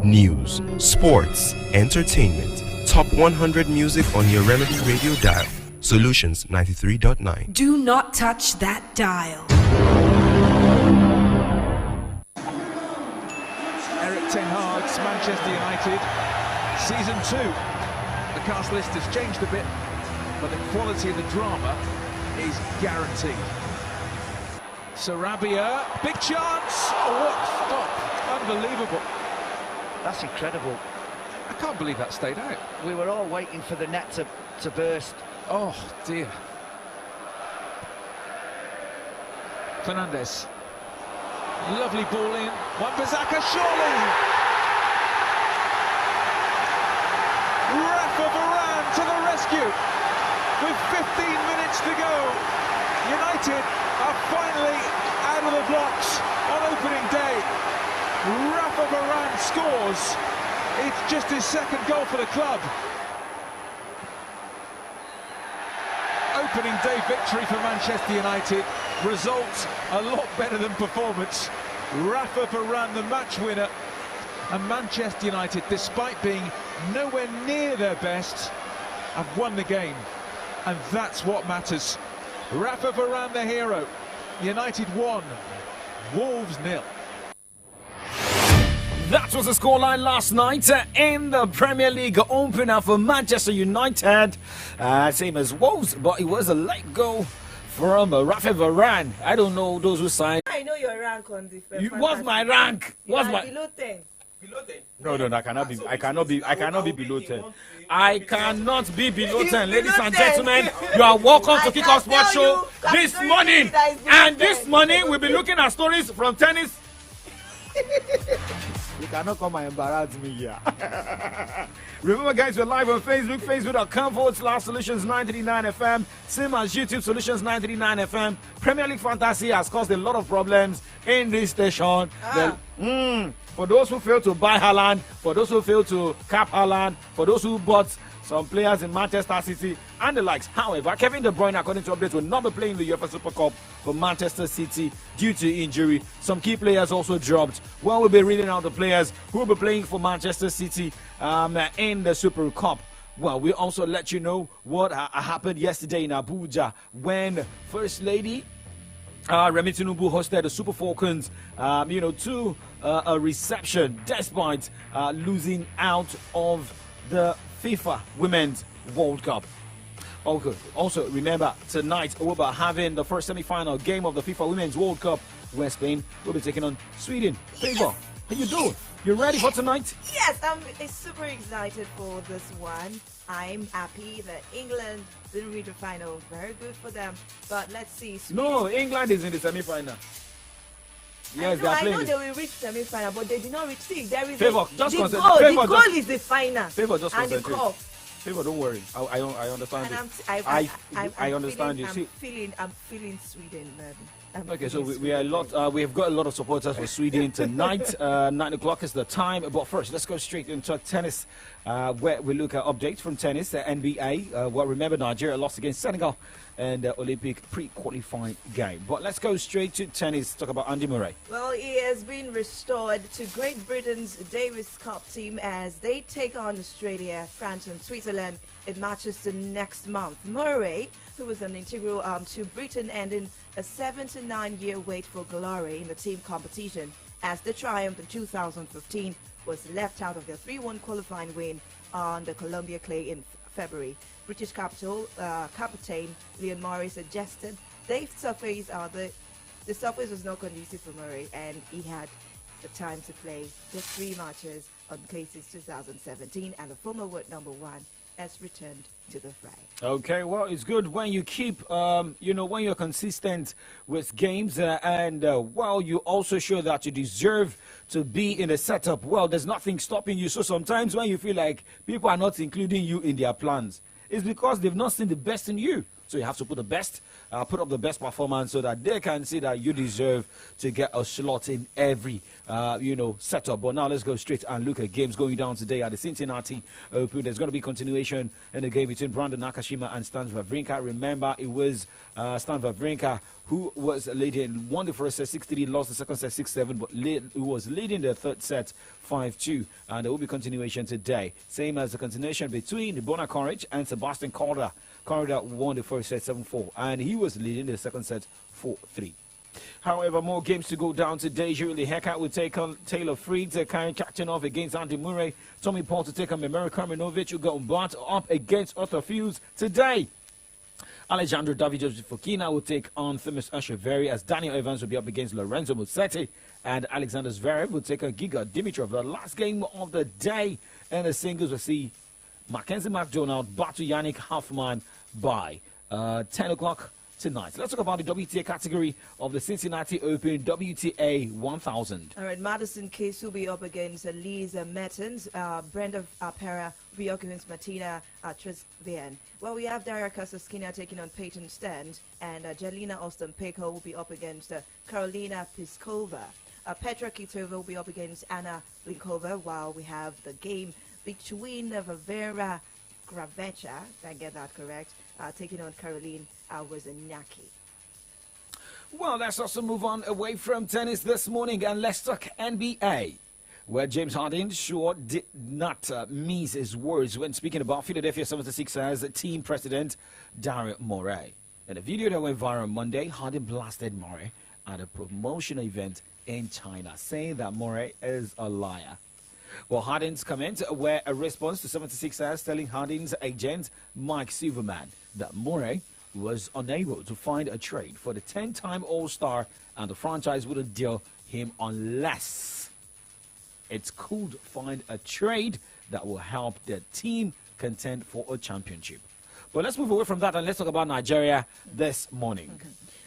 News, sports, entertainment. Top 100 music on your Remedy radio dial. Solutions 93.9. Do not touch that dial. Erik ten Hag's Manchester United, Season 2. The cast list has changed a bit, but the quality of the drama is guaranteed. Sarabia, big chance! Oh, what stop! Unbelievable. That's incredible. I can't believe that stayed out. We were all waiting for the net to burst. Oh, dear. Fernandes. Lovely ball in. Wan-Bissaka, surely! Rafa Varane to the rescue. With 15 minutes to go, United are finally out of the blocks on opening day. Rafa Varane scores. It's just his second goal for the club. Opening day victory for Manchester United. Results a lot better than performance. Rafa Varane the match winner. And Manchester United, despite being nowhere near their best, have won the game. And that's what matters. Rafa Varane the hero. United 1, Wolves 0. That was the scoreline last night in the Premier League opener for Manchester United. Same as Wolves, but it was a late goal from Rafa Varane. I don't know those who signed. I know your rank on the. What's my rank? What's my below 10? Below 10? No, I cannot be. I cannot be below 10. I cannot be below 10, ladies and gentlemen. You are welcome to Kick Off Sports Show this morning, and this morning we'll be looking at stories from tennis. You cannot come and embarrass me here. Remember, guys, we're live on Facebook, facebook.com/Solutions939FM. Same as YouTube, Solutions939FM. Premier League Fantasy has caused a lot of problems in this station. For those who failed to buy Haaland, for those who failed to cap Haaland, for those who bought some players in Manchester City and the likes. However, Kevin De Bruyne, according to updates, will not be playing the UEFA Super Cup for Manchester City due to injury. Some key players also dropped. Well, we'll be reading out the players who will be playing for Manchester City in the Super Cup. Well, we'll also let you know what happened yesterday in Abuja when First Lady Remi Tinubu hosted the Super Falcons, to a reception despite losing out of the FIFA Women's World Cup. Okay. Also, remember, tonight we'll be having the first semi-final game of the FIFA Women's World Cup, where Spain will be taking on Sweden. Favor, how you doing? You ready for tonight? Yes, I'm super excited for this one. I'm happy that England didn't reach the final. Very good for them. But let's see. No, England is in the semi-final. Yes, they are playing. I know they will reach semi-final, but they did not reach. See, there is Favor, just the concentrate. goal is the final. Favor, just and concentrate. the cup. Favor, don't worry. I understand And you. I understand you. I'm feeling Sweden, man. Okay, so we are a lot. We've got a lot of supporters for Sweden tonight. 9 o'clock is the time. But first, let's go straight into tennis, where we look at updates from tennis. NBA. Well, remember Nigeria lost against Senegal in the Olympic pre-qualifying game. But let's go straight to tennis. Talk about Andy Murray. Well, he has been restored to Great Britain's Davis Cup team as they take on Australia, France, and Switzerland in Manchester next month. Murray, who was an integral to Britain, ending a 7-to-9 year wait for glory in the team competition as the triumph in 2015 was left out of their 3-1 qualifying win on the Columbia clay in February. British captain Leon Morris suggested the surface was not conducive for Murray, and he had the time to play just 3 matches on clay since 2017, and the former world number 1 has returned to the fray. Okay, well, it's good when you keep, when you're consistent with games and you also show that you deserve to be in a setup. Well, there's nothing stopping you. So sometimes when you feel like people are not including you in their plans, it's because they've not seen the best in you. So you have to put up the best performance so that they can see that you deserve to get a slot in every, setup. But now let's go straight and look at games going down today at the Cincinnati Open. There's going to be continuation in the game between Brandon Nakashima and Stan Wawrinka. Remember, it was Stan Wawrinka who was leading, won the first set 6-3, lost the second set 6-7, but who was leading the third set 5-2. And there will be continuation today. Same as the continuation between Bona Courage and Sebastian Corda. Corda won the first set 7-4, and he was leading the second set 4-3. However, more games to go down today. Julie Hecker will take on Taylor Fritz, Karen Khachanov against Andy Murray. Tommy Paul to take on Memeri Krajinovic, who got Bart up against Arthur Fils today. Alejandro Davidovich Fokina will take on Themis Asheveri, as Daniel Evans will be up against Lorenzo Musetti, and Alexander Zverev will take on Giga Dimitrov. The last game of the day in the singles will see Mackenzie McDonald battle Yannick Hoffman by 10 o'clock tonight. Let's talk about the WTA category of the Cincinnati Open WTA 1000. All right, Madison Keys will be up against Lisa Mertens. Brenda Pera will be up against Martina Tresvian. Well, we have Daria Kasaskina taking on Peyton Stent, and Jelena Ostapenko will be up against Karolina Pliskova. Petra Kvitova will be up against Anna Blinkova, while we have the game between Vera Gravecha, if I get that correct, taking on Caroline Wozniacki. Well, let's also move on away from tennis this morning, and let's talk NBA, where James Harden sure did not miss his words when speaking about Philadelphia 76ers team president Daryl Morey. In a video that went viral Monday, Harden blasted Morey at a promotional event in China, saying that Morey is a liar. Well, Harden's comments were a response to 76ers telling Harden's agent, Mike Silverman, that Morey was unable to find a trade for the 10-time All-Star, and the franchise wouldn't deal him unless it could find a trade that will help the team contend for a championship. But let's move away from that and let's talk about Nigeria this morning.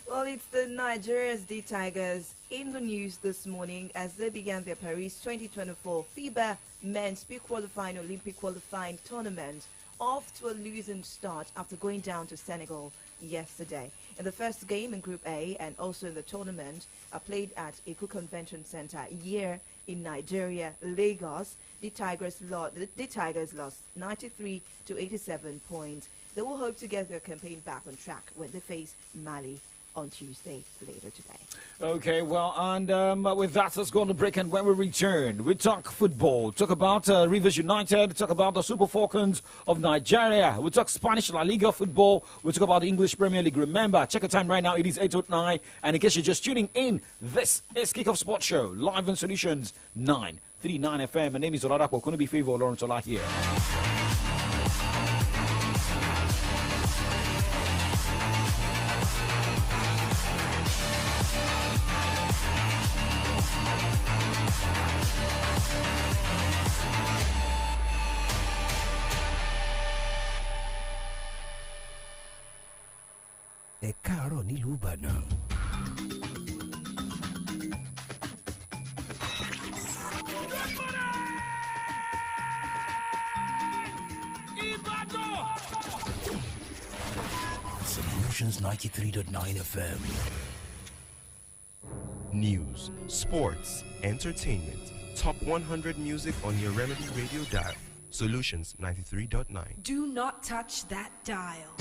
Well, it's the Nigeria's D Tigers in the news this morning as they began their Paris 2024 FIBA Men's Pre-Qualifying Olympic Qualifying Tournament off to a losing start after going down to Senegal yesterday. In the first game in Group A and also in the tournament played at Eko Convention Center here in Nigeria, Lagos, the Tigers lost 93 to 87 points. They will hope to get their campaign back on track when they face Mali on Tuesday later today. Okay, well, and with that, let's go on the break, and when we return, we talk football, talk about Rivers United, talk about the Super Falcons of Nigeria, we talk Spanish La Liga football, we talk about the English Premier League. Remember, check the time right now, it is 8:09, and in case you're just tuning in, this is Kickoff Sports Show, live on Solutions 939 FM. My name is Oladapo Kunubi Favor Lawrence Ola here. Ẹ káàárọ̀ nílùú Ìbàdàn. Solutions 93.9 FM. News, sports, entertainment. Top 100 music on your Remedy Radio dial. Solutions 93.9. Do not touch that dial.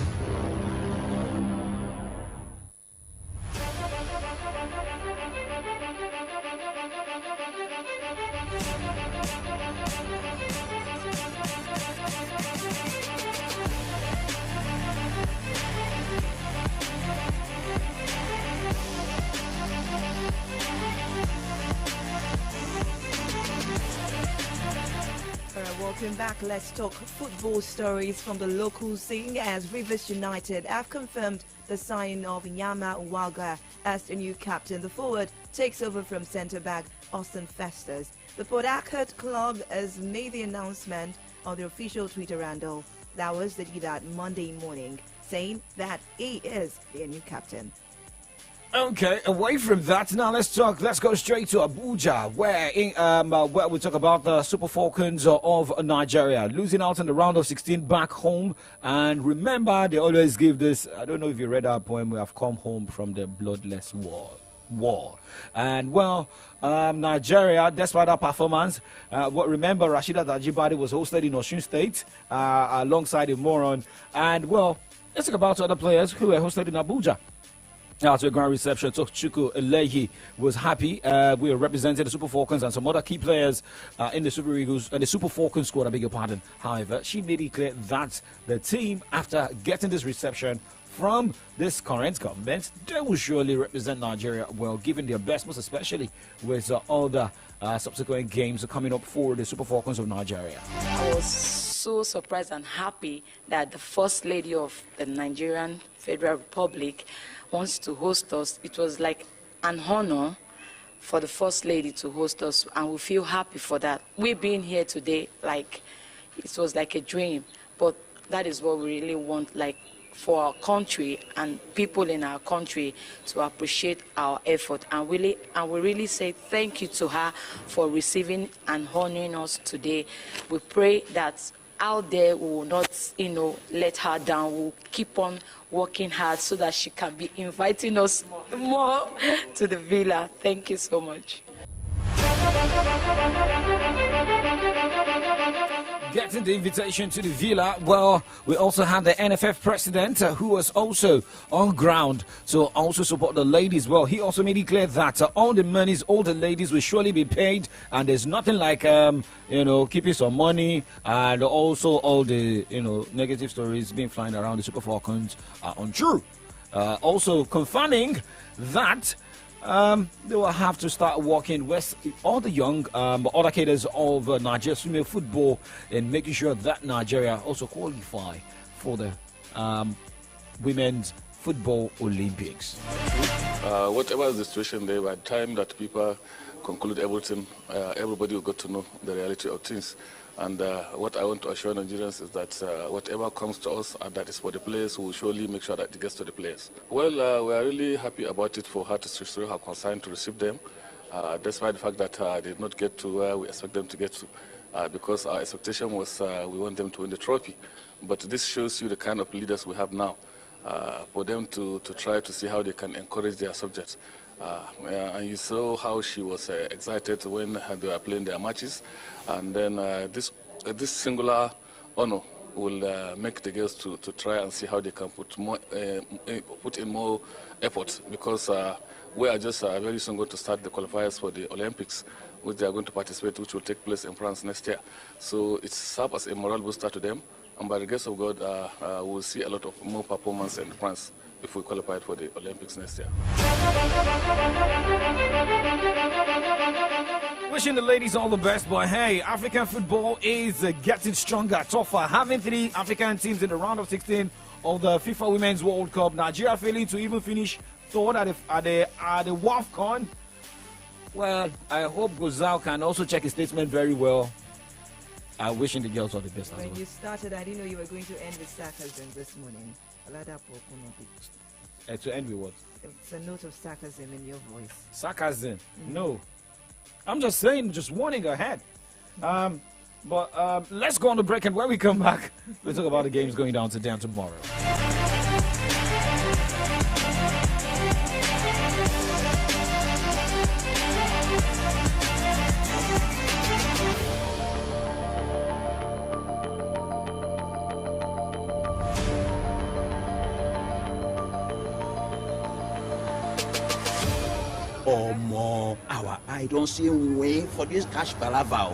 Welcome back. Let's talk football stories from the local scene as Rivers United have confirmed the signing of Nyama Nwaga as the new captain. The forward takes over from centre-back Austin Festus. The Port Harcourt club has made the announcement on their official Twitter handle. That was the that Monday morning, saying that he is their new captain. Okay, away from that, now let's go straight to Abuja, where we talk about the Super Falcons of Nigeria, losing out in the round of 16 back home. And remember, they always give this, I don't know if you read our poem, we have come home from the bloodless war. And well, Nigeria, despite that performance, remember Rashida Ajibade was hosted in Osun State alongside a moron. And well, let's talk about other players who were hosted in Abuja. After a grand reception, Tochukwu Elehi was happy. We were representing the Super Falcons and some other key players in the Super Eagles and the Super Falcons squad, I beg your pardon. However, she made it clear that the team, after getting this reception from this current government, they will surely represent Nigeria well, giving their best, most especially with all the subsequent games coming up for the Super Falcons of Nigeria. I was so surprised and happy that the First Lady of the Nigerian Federal Republic wants to host us. It was like an honor for the First Lady to host us, and we feel happy for that. We being here today, like, it was like a dream, but that is what we really want, like, for our country and people in our country to appreciate our effort, and we really say thank you to her for receiving and honoring us today. We pray that out there we will not, let her down. We'll keep on working hard so that she can be inviting us more to the villa. Thank you so much. Getting the invitation to the villa, well, we also had the NFF president who was also on ground to also support the ladies. Well, he also made it clear that all the monies, all the ladies will surely be paid, and there's nothing like, keeping some money, and also all the, negative stories being flying around the Super Falcons are untrue. Also confirming that they will have to start working with all the young other cadres of Nigeria's female football and making sure that Nigeria also qualify for the Women's Football Olympics. Whatever is the situation there, by the time that people conclude everything, everybody will get to know the reality of things. And what I want to assure Nigerians is that whatever comes to us, and that is for the players, we will surely make sure that it gets to the players. Well, we are really happy about it for her to show her concern to receive them, despite the fact that they did not get to where we expect them to get to, because our expectation was we want them to win the trophy. But this shows you the kind of leaders we have now, for them to try to see how they can encourage their subjects. And you saw how she was excited when they were playing their matches, and then this singular honor will make the girls to try and see how they can put in more effort, because we are just very soon going to start the qualifiers for the Olympics, which they are going to participate, which will take place in France next year. So it serves as a moral booster to them, and by the grace of God, we'll see a lot of more performance in France if we qualify for the Olympics next year. Wishing the ladies all the best, but hey, African football is getting stronger, tougher. Having 3 African teams in the round of 16 of the FIFA Women's World Cup. Nigeria failing to even finish third at the WAFCON. Well, I hope Gozal can also check his statement very well. I'm wishing the girls all the best as well. When you started, I didn't know you were going to end with sarcasm this morning. To end with what? It's a note of sarcasm in your voice. Sarcasm? No. I'm just saying, just warning ahead. But let's go on the break, and when we come back, we'll talk about the games going down today and tomorrow. Omo, our eye don't see way for this cash palava.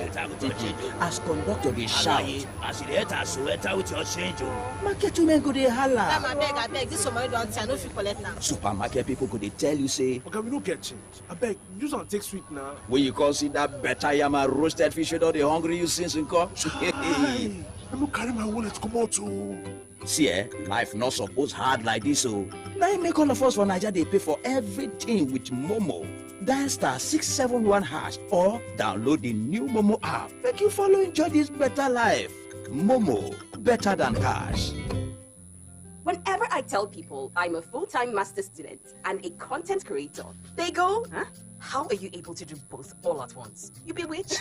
As conductor they shout. As you enter, so enter with your change. Market women go dey holla. I beg, this somebody don't say, I no fit collect now. Supermarket people go dey tell you say. Okay, we don't get change. I beg, use and take sweet now. When you consider better yama roasted fish without the hungry you since in come. I don't carry my wallet come out too. See, life not supposed hard like this, so now make all of us for Nigeria they pay for everything with Momo. Dial *671# or download the new Momo app. Make you follow enjoy this better life. Momo, better than cash. Whenever I tell people I'm a full-time master student and a content creator, they go, huh? How are you able to do both all at once? You be witch?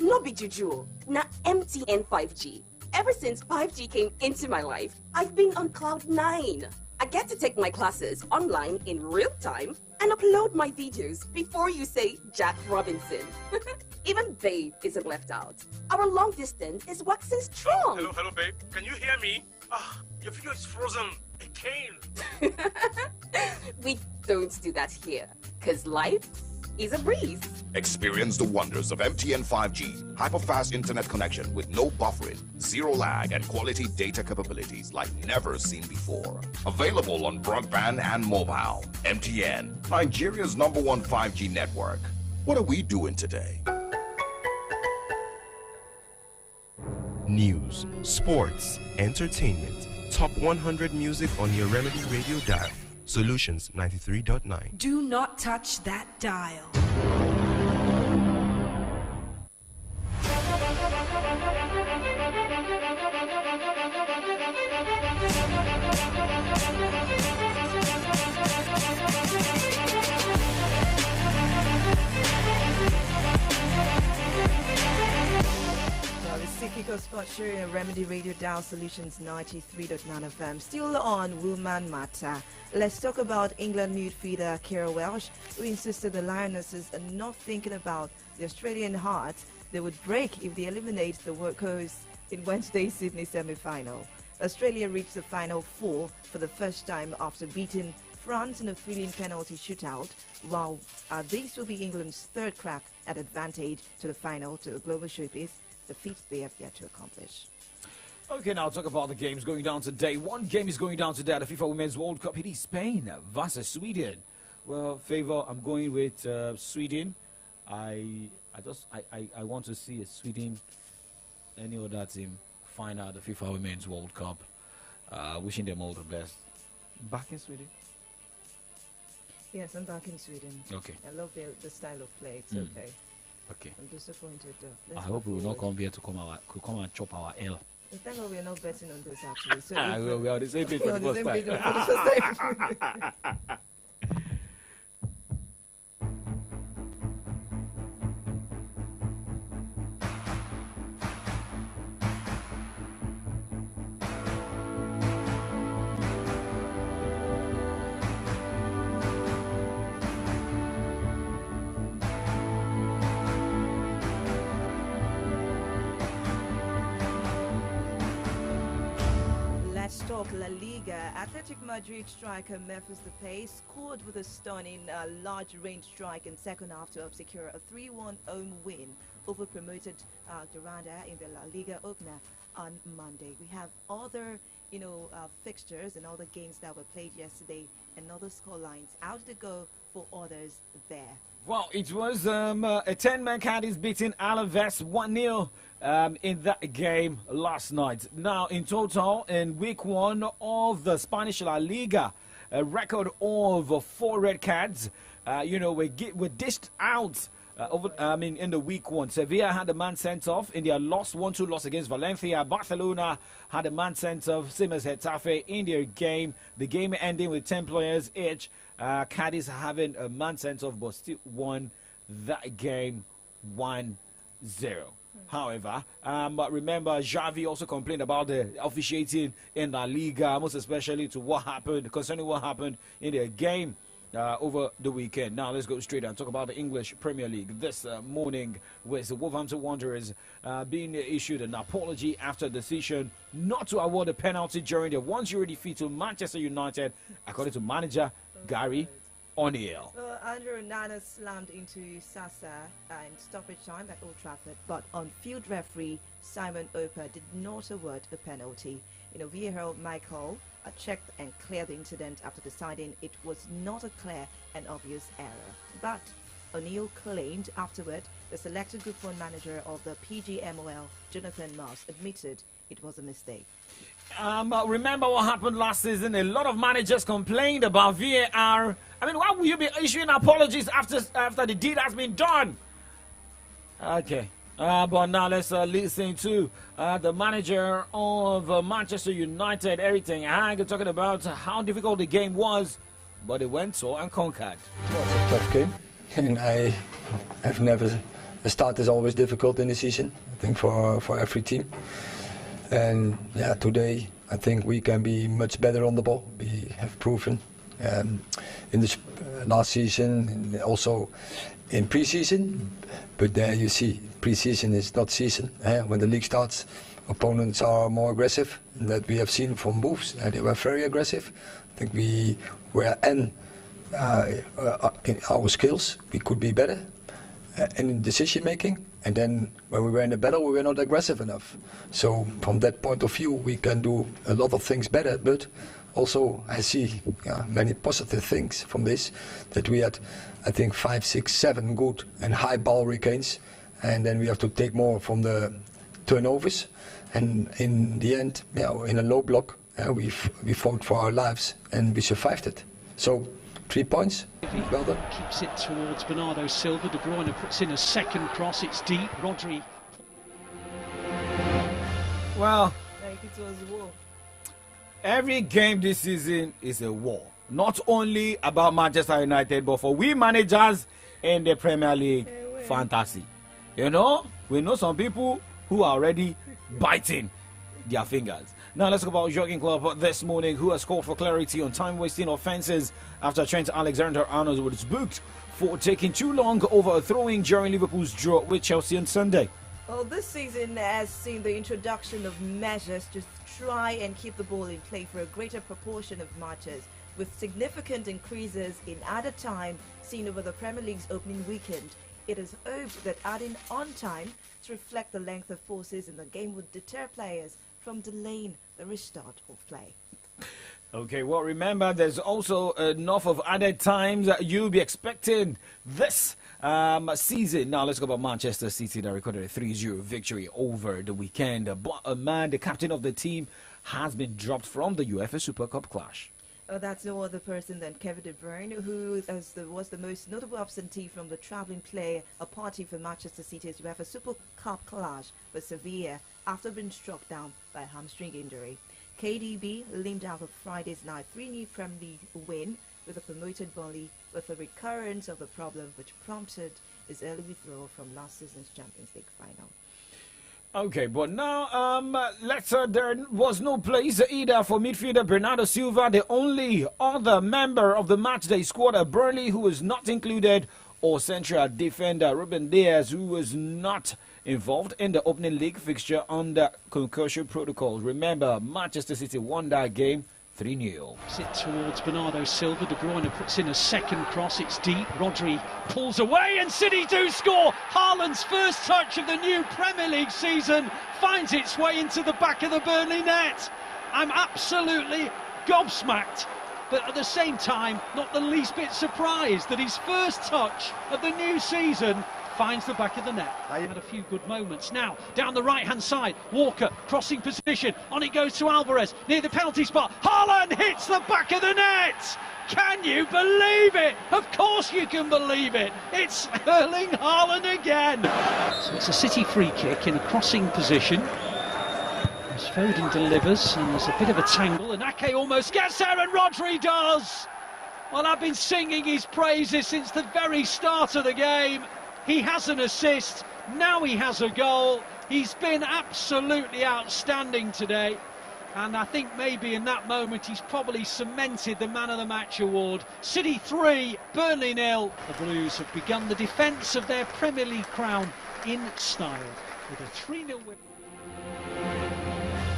No be juju. Na MTN 5G. Ever since 5G came into my life, I've been on cloud 9. I get to take my classes online in real time and upload my videos before you say Jack Robinson. Even Babe isn't left out. Our long distance is waxing strong. Hello, babe. Can you hear me? Your video is frozen again. We don't do that here, because life is a breeze. Experience the wonders of MTN 5G. Hyper-fast internet connection with no buffering, zero lag, and quality data capabilities like never seen before. Available on broadband and mobile. MTN, Nigeria's #1 5G network. What are we doing today? News, sports, entertainment. Top 100 music on your Remedy Radio dial. Solutions 93.9. Do not touch that dial. Kiko Sport Show and Remedy Radio Dial Solutions 93.9 FM. Still on Woman Matter. Let's talk about England midfielder Kira Welsh, who insisted the Lionesses are not thinking about the Australian hearts they would break if they eliminate the workhorse in Wednesday's Sydney semi-final. Australia reached the final four for the first time after beating France in a thrilling penalty shootout, while this will be England's third crack at advantage to the final to the global showpiece, the feat they have yet to accomplish. Okay, now talk about the games going down today. One game is going down today at the FIFA Women's World Cup. It is Spain versus Sweden. Well, favor, I'm going with Sweden. I want to see a Sweden, any other team, find out the FIFA Women's World Cup. Wishing them all the best. Back in Sweden? Yes, I'm back in Sweden. Okay. I love the style of play. It's okay. Okay. I'm disappointed though. I hope we will not come here to come and chop our L. Thank God we're not betting on this actually. So we are on the same page for the first time. Talk La Liga. Athletic Madrid striker Memphis Depay scored with a stunning large-range strike in second half to secure a 3-1 home win over promoted Granada in the La Liga opener on Monday. We have other, fixtures and other games that were played yesterday and other score lines. How did it go for others there? Well, it was a 10-man Cadiz beating Alaves 1-0 in that game last night. Now, in total, in week one of the Spanish La Liga, a record of 4 red cards. We dished out in the week one. Sevilla had a man sent off in their 1-2 loss against Valencia. Barcelona had a man sent off, same as Getafe in their game. The game ending with 10 players each. Cadiz having a man sent off, but still won that game 1-0. However, but remember, Xavi also complained about the officiating in La Liga, most especially concerning what happened in their game over the weekend. Now let's go straight and talk about the English Premier League this morning, with the Wolverhampton Wanderers being issued an apology after decision not to award a penalty during the 1-0 defeat to Manchester United, according to manager Gary O'Neill. Andrew Onana slammed into Sasa in stoppage time at Old Trafford, but on-field referee Simon Oper did not award a penalty. VAR Michael checked and cleared the incident after deciding it was not a clear and obvious error. But O'Neill claimed afterward the selected Group 1 manager of the PGMOL, Jonathan Moss, admitted it was a mistake. Remember what happened last season? A lot of managers complained about VAR. Why would you be issuing apologies after the deed has been done? Okay. But now let's listen to the manager of Manchester United, Eric Ten Hag, talking about how difficult the game was, but it went so and conquered. It was a tough game, and I have never. The start is always difficult in the season, I think, for every team. And yeah, today I think we can be much better on the ball. We have proven in the last season and also in pre-season. But there you see, pre-season is not season. When the league starts, opponents are more aggressive. And that we have seen from moves. They were very aggressive. I think we were in our skills. We could be better in decision making. And then when we were in the battle, we were not aggressive enough. So from that point of view, we can do a lot of things better. But also, I see many positive things from this. That we had, I think, 5, 6, 7 good and high ball regains. And then we have to take more from the turnovers. And in the end, in a low block, we fought for our lives and we survived it. So 3 points. Well done. Keeps it towards Bernardo Silva. De Bruyne puts in a second cross. It's deep. Rodri. Well, Like it was a war. every game this season is a war. Not only about Manchester United, but for we managers in the Premier League fantasy. You know, we know some people who are already biting their fingers. Now let's talk about Jurgen Klopp this morning, who has called for clarity on time-wasting offences after Trent Alexander-Arnold was booked for taking too long over a throw-in during Liverpool's draw with Chelsea on Sunday. Well, this season has seen the introduction of measures to try and keep the ball in play for a greater proportion of matches, with significant increases in added time seen over the Premier League's opening weekend. It is hoped that adding on time to reflect the length of forces in the game would deter players from delaying the restart of play. Okay, well, remember, there's also enough of added times that you'll be expecting this season. Now, let's go about Manchester City that recorded a 3-0 victory over the weekend. But a man, the captain of the team, has been dropped from the UEFA Super Cup clash. That's no other person than Kevin De Bruyne, who was the most notable absentee from the travelling play, a party for Manchester City's UEFA Super Cup clash with Sevilla after being struck down by a hamstring injury. KDB limped out of Friday's night 3-0 Premier League win with a promoted Burnley, with a recurrence of the problem which prompted his early withdrawal from last season's Champions League final. Okay, but now there was no place either for midfielder Bernardo Silva, the only other member of the matchday squad at Burnley who was not included, or central defender Ruben Diaz, who was not involved in the opening league fixture under concussion protocol. Remember, Manchester City won that game 3-0. Sit towards Bernardo Silva. De Bruyne puts in a second cross. It's deep. Rodri pulls away and City do score. Haaland's first touch of the new Premier League season finds its way into the back of the Burnley net. I'm absolutely gobsmacked, but at the same time not the least bit surprised that his first touch of the new season finds the back of the net. Had a few good moments. Now, down the right-hand side, Walker, crossing position. On it goes to Alvarez, near the penalty spot. Haaland hits the back of the net! Can you believe it? Of course you can believe it. It's Erling Haaland again. So it's a City free kick in a crossing position. As Foden delivers, and there's a bit of a tangle, and Ake almost gets there, and Rodri does! Well, I've been singing his praises since the very start of the game. He has an assist, now he has a goal. He's been absolutely outstanding today. And I think maybe in that moment he's probably cemented the Man of the Match award. City 3, Burnley 0. The Blues have begun the defence of their Premier League crown in style with a 3-0 win.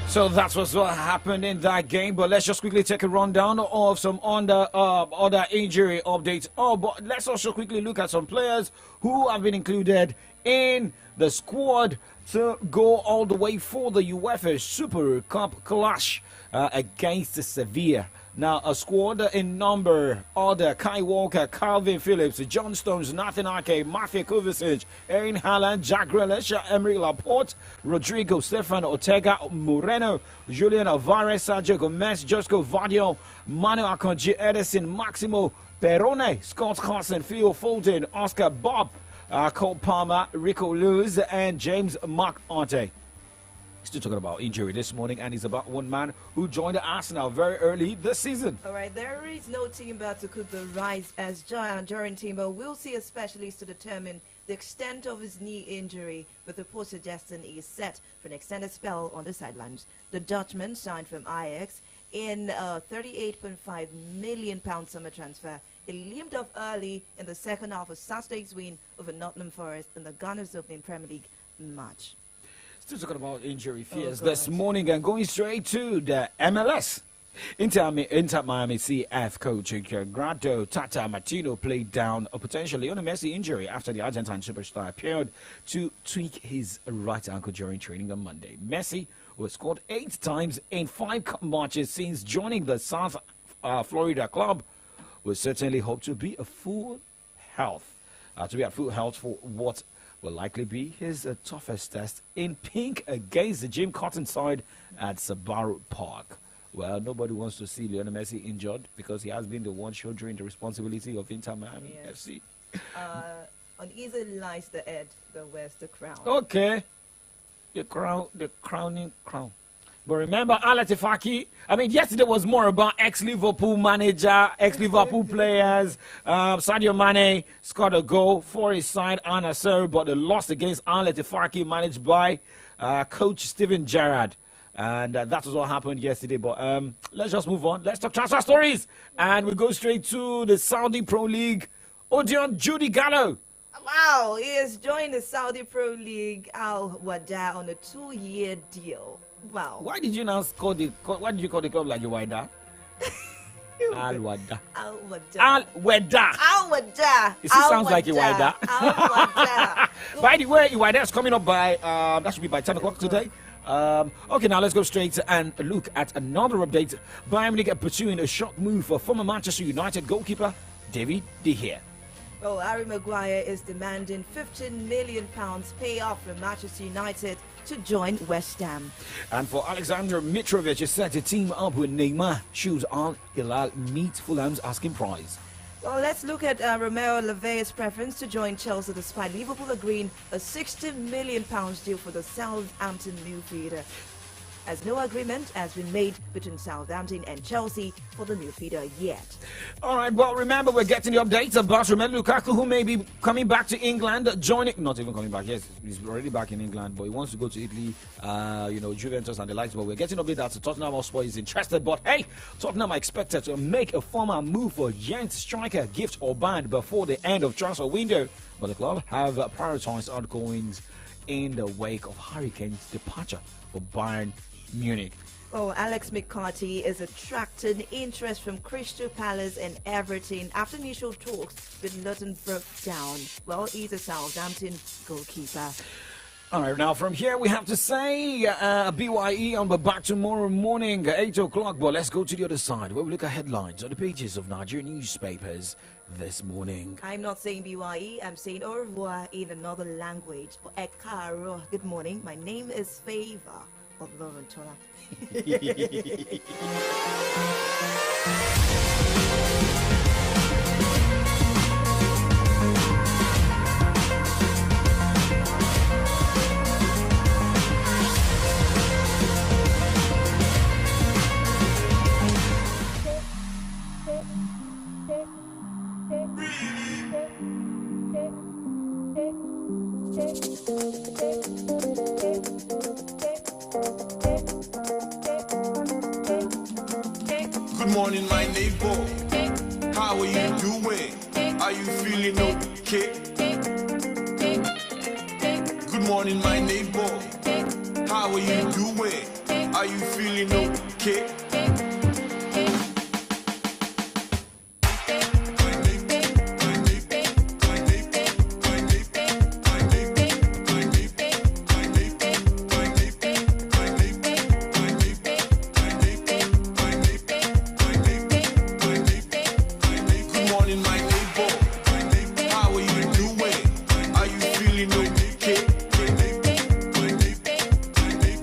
So that's what happened in that game. But let's just quickly take a rundown of some other injury updates. But let's also quickly look at some players who have been included in the squad to go all the way for the UEFA Super Cup clash against Sevilla. Now, a squad in number order: Kai Walker, Calvin Phillips, John Stones, Nathan Ake, Matthew Kovacic, Erling Haaland, Jack Grealish, Emery Laporte, Rodrigo, Stefan Ortega, Moreno, Julian Alvarez, Sergio Gomez, Josko Vadio, Manu Akanji, Edison, Maximo Perrone, Scott Carson, Theo Foden, Oscar Bob, Cole Palmer, Rico Lewis, and James McArthur. Still talking about injury this morning, and it's about one man who joined Arsenal very early this season. All right, there is no Timber to cook the rice, as Joran Timber will see a specialist to determine the extent of his knee injury, with reports suggesting he is set for an extended spell on the sidelines. The Dutchman signed from Ajax in a £38.5 million summer transfer. He limped off early in the second half of Saturday's win over Nottingham Forest in the Gunners' opening Premier League match. Still talking about injury fears this morning, and going straight to the MLS. Inter Miami CF coach Grado Tata Martino played down a potentially Lionel Messi injury after the Argentine superstar appeared to tweak his right ankle during training on Monday. Messi, who has scored 8 times in 5 cup matches since joining the South Florida club, will certainly hope to be at full health for what will likely be his toughest test in pink against the Jim Cotton side at Subaru Park. Well, nobody wants to see Lionel Messi injured because he has been the one shouldering the responsibility of Inter Miami FC. On either lies the head, the wears the crown. Okay. The crowning crown. But remember, Al Atifaki, yesterday was more about ex-Liverpool manager, ex-Liverpool players. Sadio Mane scored a goal for his side, Al Nassr, but they lost against Al Atifaki, managed by coach Steven Gerrard. And that was what happened yesterday. But let's just move on. Let's talk transfer stories. And we go straight to the Saudi Pro League. Odion Judy Gallo. Wow, he has joined the Saudi Pro League Al Wada on a 2-year deal. Wow. Why did you now call the club like Wada? Al Wada. Al Wada. Al Wada. Al Wada. It still sounds like Iwada. Al Wada. By the way, Iwada is coming up by that should be by 10 o'clock today. Okay, now let's go straight and look at another update. Bayern Munich are pursuing a shock move for former Manchester United goalkeeper David De Gea. Well, Harry Maguire is demanding £15 million payoff from Manchester United to join West Ham. And for Alexander Mitrovic is set to team up with Neymar should Al Hilal meet Fulham's asking price. Well, let's look at Romeo Lavea's preference to join Chelsea despite Liverpool agreeing a £60 million deal for the Southampton midfielder, as no agreement has been made between Southampton and Chelsea for the midfielder yet. All right, well, remember, we're getting the updates about Romelu Lukaku, who may be coming back to England, not even coming back, yes, he's already back in England, but he wants to go to Italy, Juventus and the likes, but we're getting updates that Tottenham Hotspur is interested, but hey, Tottenham are expected to make a formal move for Gent striker Gift Orban before the end of transfer window, but the club have prioritized outgoings in the wake of Harry Kane's departure for Bayern Munich. Oh, Alex McCarthy is attracting interest from Crystal Palace and Everton after initial talks with Luton broke down. Well, he's a Southampton goalkeeper. All right, now from here we have to say BYE on the back tomorrow morning at 8 o'clock. But let's go to the other side where we look at headlines on the pages of Nigerian newspapers this morning. I'm not saying BYE, I'm saying au revoir in another language. Ekaro. Good morning. My name is Favor of Loventola. Good morning, my neighbor. How are you doing? Are you feeling okay? Good morning, my neighbor. How are you doing? Are you feeling okay?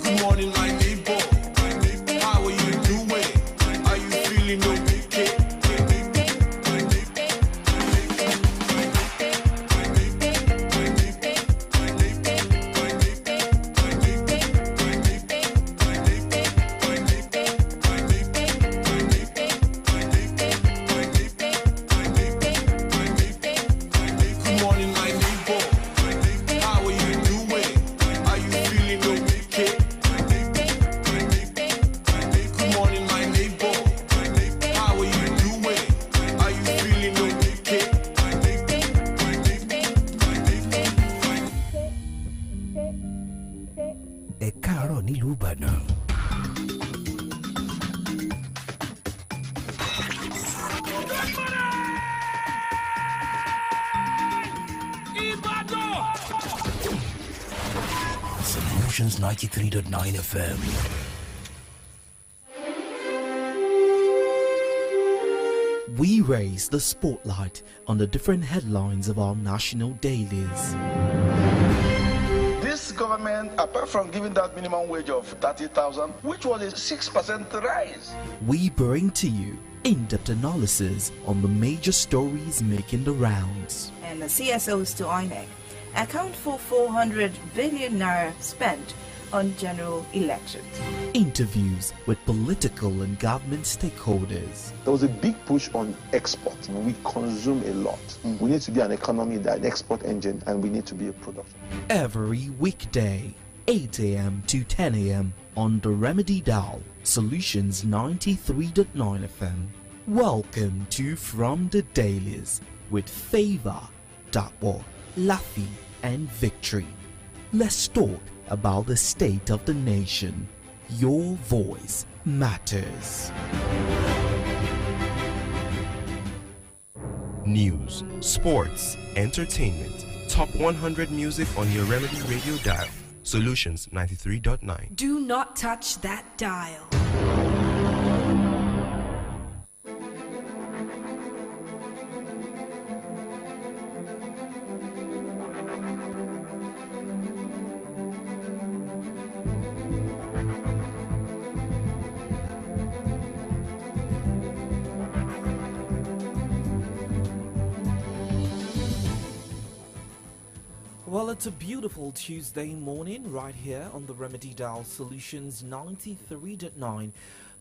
Good morning, my neighbor. How are you doing? ẹ káàárọ̀ nílùú Ìbàdàn. Solutions 93.9 FM. We raise the spotlight on the different headlines of our national dailies. This government, apart from giving that minimum wage of 30,000, which was a 6% rise. We bring to you in-depth analysis on the major stories making the rounds. And the CSOs to INEC account for 400 billion naira spent on general elections. Interviews with political and government stakeholders. There was a big push on export. We consume a lot. We need to be an economy, that an export engine, and we need to be a production. Every weekday, 8 a.m. to 10 a.m. on the Remedy Dial, Solutions 93.9 FM. Welcome to From the Dailies with Favor, Dapo, Laffy, and Victory. Let's talk about the state of the nation. Your voice matters. News, sports, entertainment. Top 100 music on your Remedy Radio dial. Solutions 93.9. Do not touch that dial. Well, it's a beautiful Tuesday morning right here on the Remedy Dial Solutions 93.9.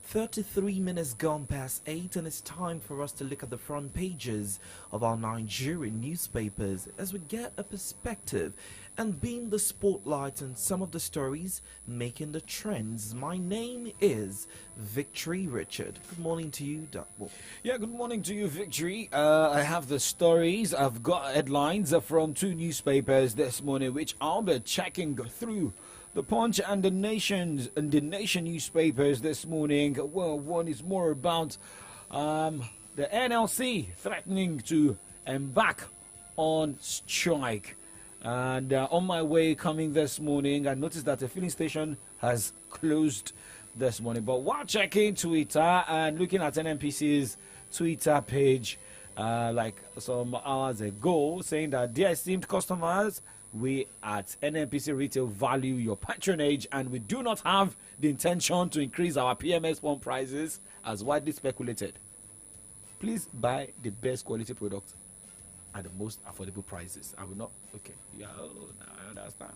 33 minutes gone past 8, and it's time for us to look at the front pages of our Nigerian newspapers as we get a perspective and beam the spotlight on some of the stories making the trends. My name is Victory Richard. Good morning to you, Duckbo. Yeah, good morning to you, Victory. I have the stories. I've got headlines from two newspapers this morning, which I'll be checking through. The Punch and the Nation newspapers this morning. Well, one is more about the NLC threatening to embark on strike. And on my way coming this morning, I noticed that the filling station has closed this morning. But while checking Twitter and looking at NNPC's Twitter page like some hours ago, saying that dear esteemed customers, we at NNPC Retail value your patronage, and we do not have the intention to increase our PMS phone prices as widely speculated. Please buy the best quality product at the most affordable prices. I will not. Okay. Yeah. Oh, now I understand.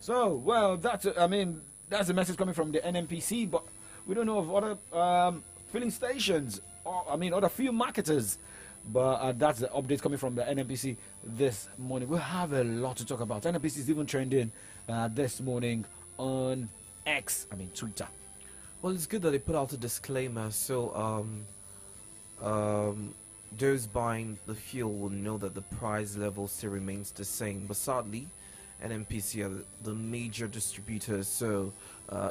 So, well, that's the message coming from the NNPC, but we don't know of other filling stations or other fuel marketers. But that's the update coming from the NNPC this morning. We have a lot to talk about. NNPC is even trending this morning on Twitter. Well, it's good that they put out a disclaimer, so those buying the fuel will know that the price level still remains the same. But sadly, NNPC are the major distributors, so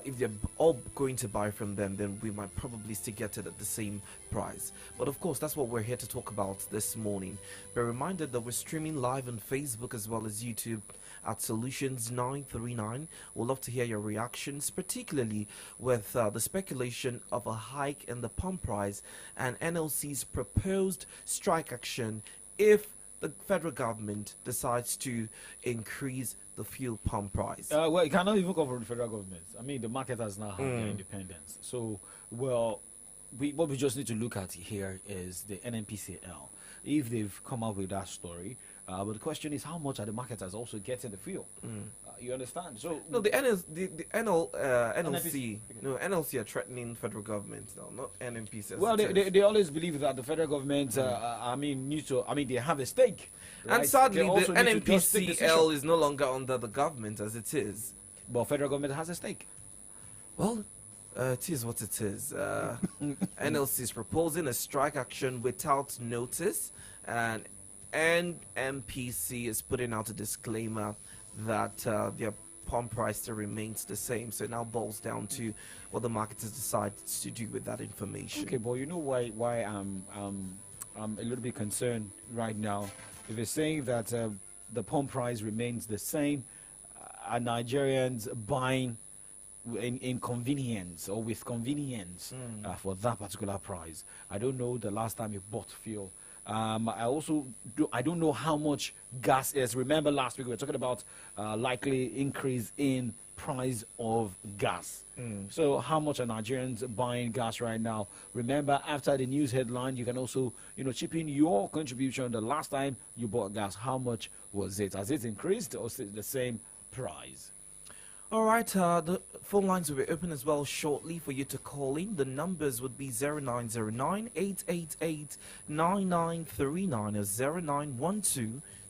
if they're all going to buy from them, then we might probably still get it at the same price. But of course, that's what we're here to talk about this morning. Be reminded that we're streaming live on Facebook as well as YouTube at Solutions 939. We'd love to hear your reactions, particularly with the speculation of a hike in the pump price and NLC's proposed strike action if the federal government decides to increase the fuel pump price. Well, it cannot even come from the federal government. The market has now had their independence. So, well, what we just need to look at here is the NNPCL. If they've come up with that story, but the question is how much are the marketers also getting the fuel? You understand? So no, the NLC are threatening federal government now, not NNPC. Well, they always believe that the federal government, they have a stake. Right? And sadly, the NNPCL is no longer under the government as it is. But federal government has a stake. Well, it is what it is. NLC is proposing a strike action without notice, and NNPC is putting out a disclaimer that they're pump price still remains the same. So it now boils down to what the market has decided to do with that information. Okay, but you know why I'm a little bit concerned right now. If you're saying that the pump price remains the same, are Nigerians buying in convenience or with convenience for that particular price? I don't know the last time you bought fuel. I don't know how much gas is. Remember last week we were talking about likely increase in price of gas. So how much are Nigerians buying gas right now? Remember, after the news headline, you can also chip in your contribution. The last time you bought gas, how much was it? Has it increased or is it the same price? All right, the phone lines will be open as well shortly for you to call in. The numbers would be 0909-888-9939 or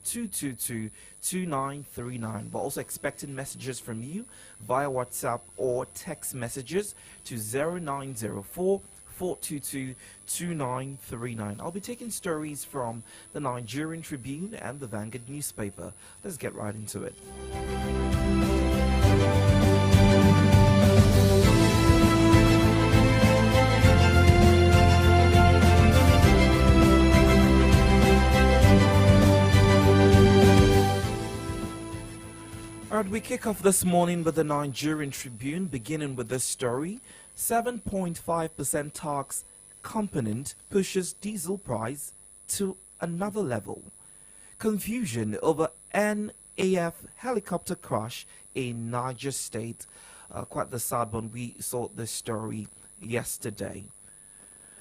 0912-222-2939. We're also expecting messages from you via WhatsApp or text messages to 0904-422-2939. I'll be taking stories from the Nigerian Tribune and the Vanguard newspaper. Let's get right into it. Alright, we kick off this morning with the Nigerian Tribune, beginning with this story. 7.5% tax component pushes diesel price to another level. Confusion over NAF helicopter crash in Niger State. Quite the sad one. We saw this story yesterday.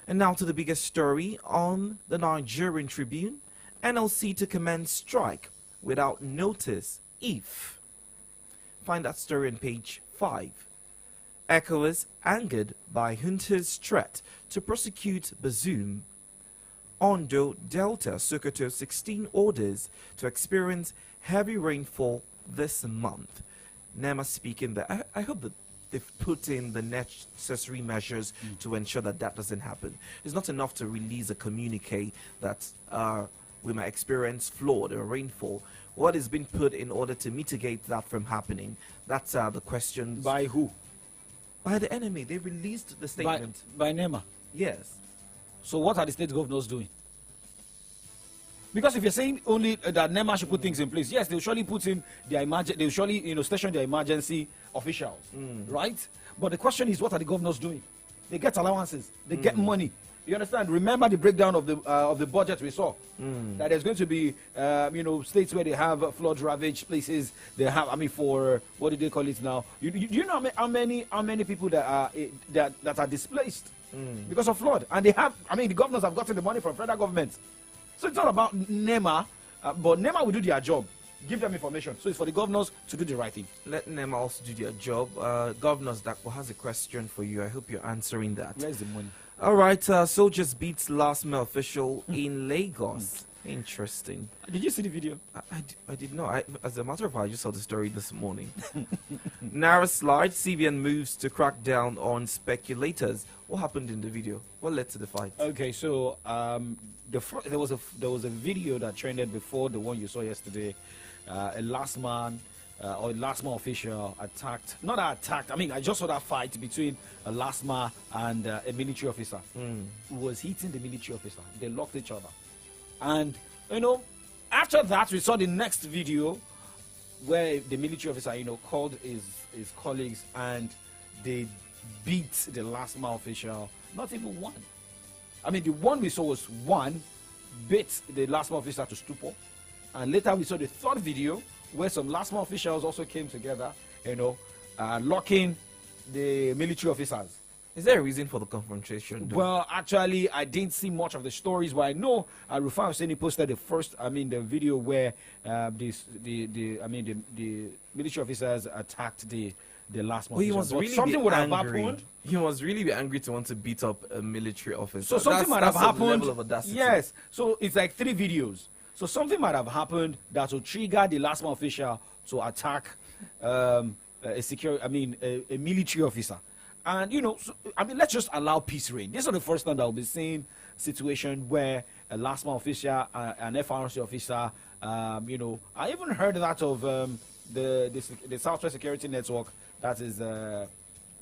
And now to the biggest story on the Nigerian Tribune. NLC to commence strike without notice if. Find that story on page 5. ECOWAS angered by junta's threat to prosecute Bazoum. Ondo Delta Sokoto 16 orders to experience heavy rainfall this month. NEMA speaking that I hope that they've put in the necessary measures to ensure that that doesn't happen. It's not enough to release a communique that we might experience flood or rainfall. What is being put in order to mitigate that from happening? That's the question. By who? By the enemy. They released the statement. By NEMA? Yes. So what are the state governors doing? Because if you're saying only that NEMA should put things in place, yes, they'll surely put in their they'll surely station their emergency officials, right? But the question is, what are the governors doing? They get allowances, they get money. You understand? Remember the breakdown of the budget we saw. That there's going to be states where they have flood ravaged places. They have for what do they call it now? You know how many people that are displaced because of flood, and they have the governors have gotten the money from federal government. So it's all about NEMA, but NEMA will do their job. Give them information. So it's for the governors to do the right thing. Let NEMA also do their job. Governors, Dakpo has a question for you. I hope you're answering that. Where's the money? All right, soldiers beats last male official in Lagos. Interesting. Did you see the video? I did not. As a matter of fact, I just saw the story this morning. Naira slide, CBN moves to crack down on speculators. What happened in the video? What led to the fight? Okay, so there was a video that trended before the one you saw yesterday. A last man official attacked. Not attacked. I just saw that fight between a last man and a military officer. Who was hitting the military officer. They locked each other. And, after that, we saw the next video where the military officer, called his colleagues and they beat the last man official. Not even one. The one we saw was one beat the last man officer to stupor. And later we saw the third video where some last man officials also came together, locking the military officers. Is there a reason for the confrontation, though? Well, actually, I didn't see much of the stories, but I know Rufai Hussaini posted the video where the military officers attacked the last man. He was really something would have happened. He was really angry to want to beat up a military officer. So something might have happened. Level of audacity. Yes. So it's like 3 videos. So something might have happened that will trigger the last man official to attack a military officer. And let's just allow peace reign. This is not the first time that we'll be seeing a situation where a last man official, an FRC officer, I even heard that of the Southwest Security Network, that is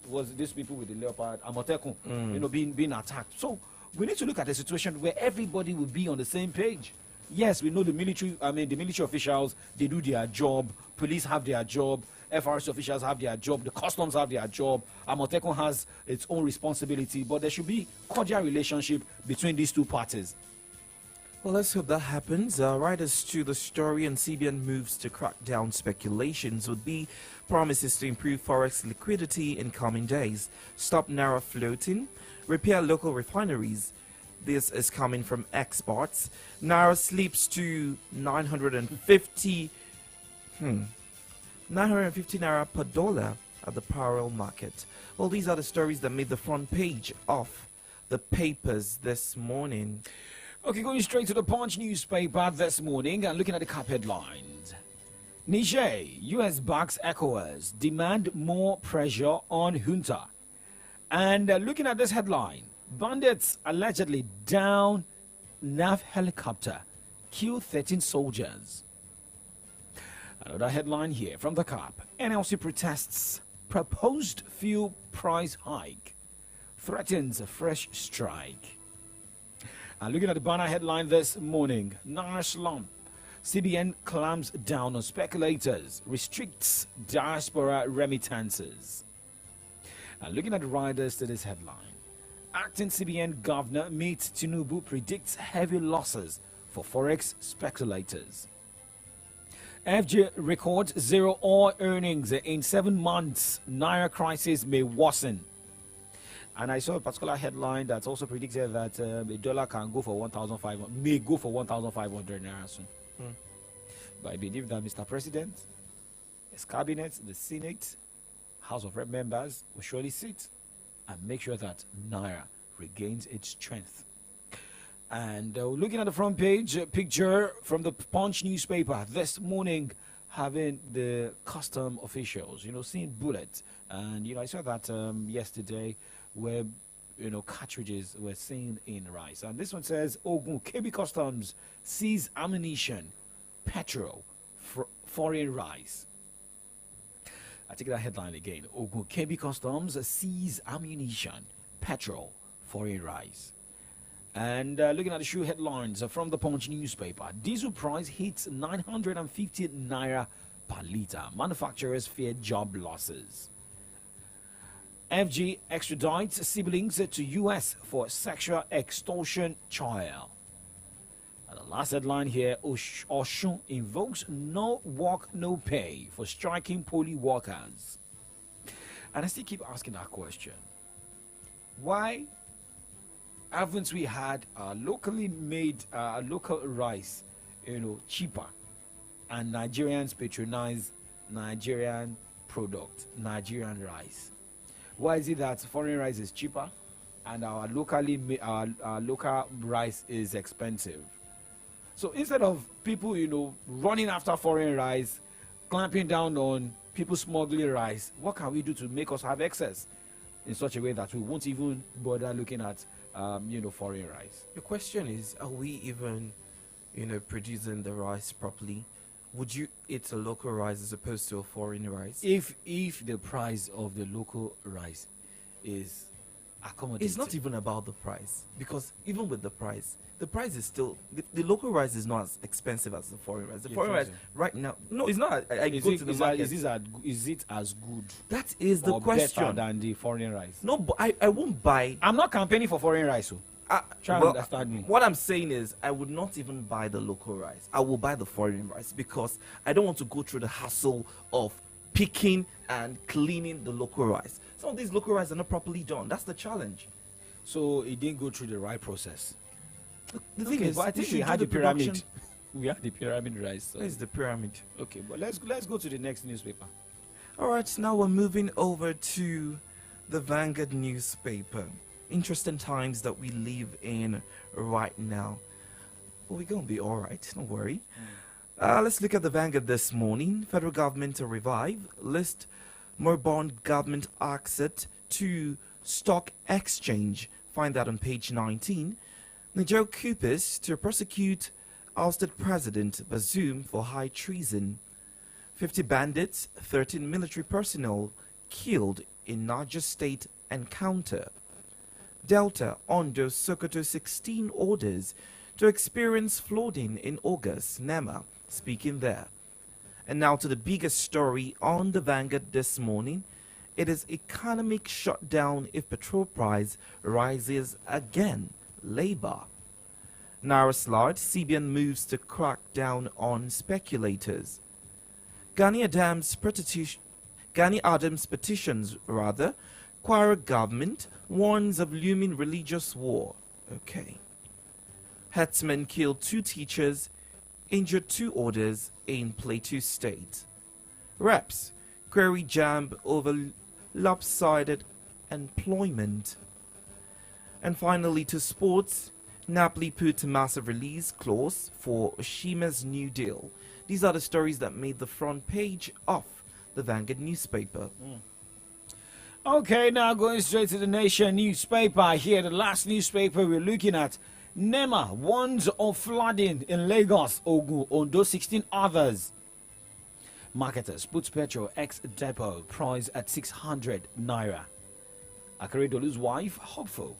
was these people with the Leopard, Amotekun, being attacked. So we need to look at a situation where everybody will be on the same page. Yes, we know the military officials, they do their job, police have their job, FRC officials have their job, the customs have their job, Amotekun has its own responsibility, but there should be cordial relationship between these two parties. Well, let's hope that happens. Right as to the story, and CBN moves to crack down speculations would be promises to improve forex liquidity in coming days, stop naira floating, repair local refineries. This is coming from exports. Naira slips to 950 naira per dollar at the parallel market. Well, these are the stories that made the front page of the papers this morning. Okay, going straight to the Punch newspaper this morning and looking at the cap headlines. Niger, US backs ECOWAS, demand more pressure on junta. And looking at this headline, bandits allegedly down NAV helicopter, kill 13 soldiers. Another headline here from the cap, NLC protests, proposed fuel price hike, threatens a fresh strike. And looking at the banner headline this morning, Naira slump. CBN clams down on speculators, restricts diaspora remittances. And looking at the riders to this headline, acting CBN governor meets Tinubu, predicts heavy losses for forex speculators. FJ records zero oil earnings in 7 months. Naira crisis may worsen. And I saw a particular headline that also predicted that a dollar can go for 1,500, may go for 1,500 naira soon. But I believe that Mr. President, his cabinet, the Senate, House of Rep members will surely sit and make sure that naira regains its strength. And looking at the front page, a picture from the Punch newspaper this morning, having the custom officials, seeing bullets. And, I saw that yesterday, where cartridges were seen in rice. And this one says Ogun KB Customs seize ammunition, petrol, foreign rice. I take that headline again. Ogun KB Customs seize ammunition, petrol, foreign rice. And looking at the shoe headlines from the Punch newspaper, diesel price hits 950 naira per litre. Manufacturers fear job losses. FG extradites siblings to US for sexual extortion trial. And the last headline here, Oshun invokes no work, no pay for striking poly workers. And I still keep asking that question. Why haven't we had locally made local rice, cheaper, and Nigerians patronize Nigerian product, Nigerian rice? Why is it that foreign rice is cheaper and our local rice is expensive? So instead of people, running after foreign rice, clamping down on people smuggling rice, what can we do to make us have excess in such a way that we won't even bother looking at, foreign rice? The question is, are we even, producing the rice properly? Would you eat a local rice as opposed to a foreign rice? If the price of the local rice is accommodated. It's not even about the price, because even with the price is still, the local rice is not as expensive as the foreign rice. The foreign rice right now, no, it's not. I go to the market. Is it as good? That is the question. Better than the foreign rice? No, but I won't buy. I'm not campaigning for foreign rice. So. Try and understand me. What I'm saying is, I would not even buy the local rice. I will buy the foreign rice because I don't want to go through the hassle of picking and cleaning the local rice. Some of these local rice are not properly done. That's the challenge. So it didn't go through the right process. The thing is, I think we had the pyramid. We had the pyramid rice. So. It's the pyramid. Okay, but let's go to the next newspaper. All right, now we're moving over to the Vanguard newspaper. Interesting times that we live in right now. Well, we're going to be all right. Don't worry. Let's look at the Vanguard this morning. Federal government to revive. List more bond government access to stock exchange. Find that on page 19. Nigeria Coopers to prosecute ousted President Bazoum for high treason. 50 bandits, 13 military personnel killed in Niger State encounter. Delta, Ondo, Sokoto 16 orders to experience flooding in August. NEMA speaking there. And now to the biggest story on the Vanguard this morning. It is economic shutdown if petrol price rises again. Labour. Naira slide, CBN moves to crack down on speculators. Gani Adams petitions, Kwara government warns of looming religious war. Okay. Herdsmen killed 2 teachers, injured 2 orders in Plateau State. Reps query jam over lopsided employment. And finally to sports, Napoli put a massive release clause for Oshima's new deal. These are the stories that made the front page of the Vanguard newspaper. Okay, now going straight to the Nation newspaper. Here, the last newspaper we're looking at. NEMA warns of flooding in Lagos, Ogun, Ondo, 16 others. Marketers put petrol ex-depot price at 600 naira. Akeredolu's wife hopeful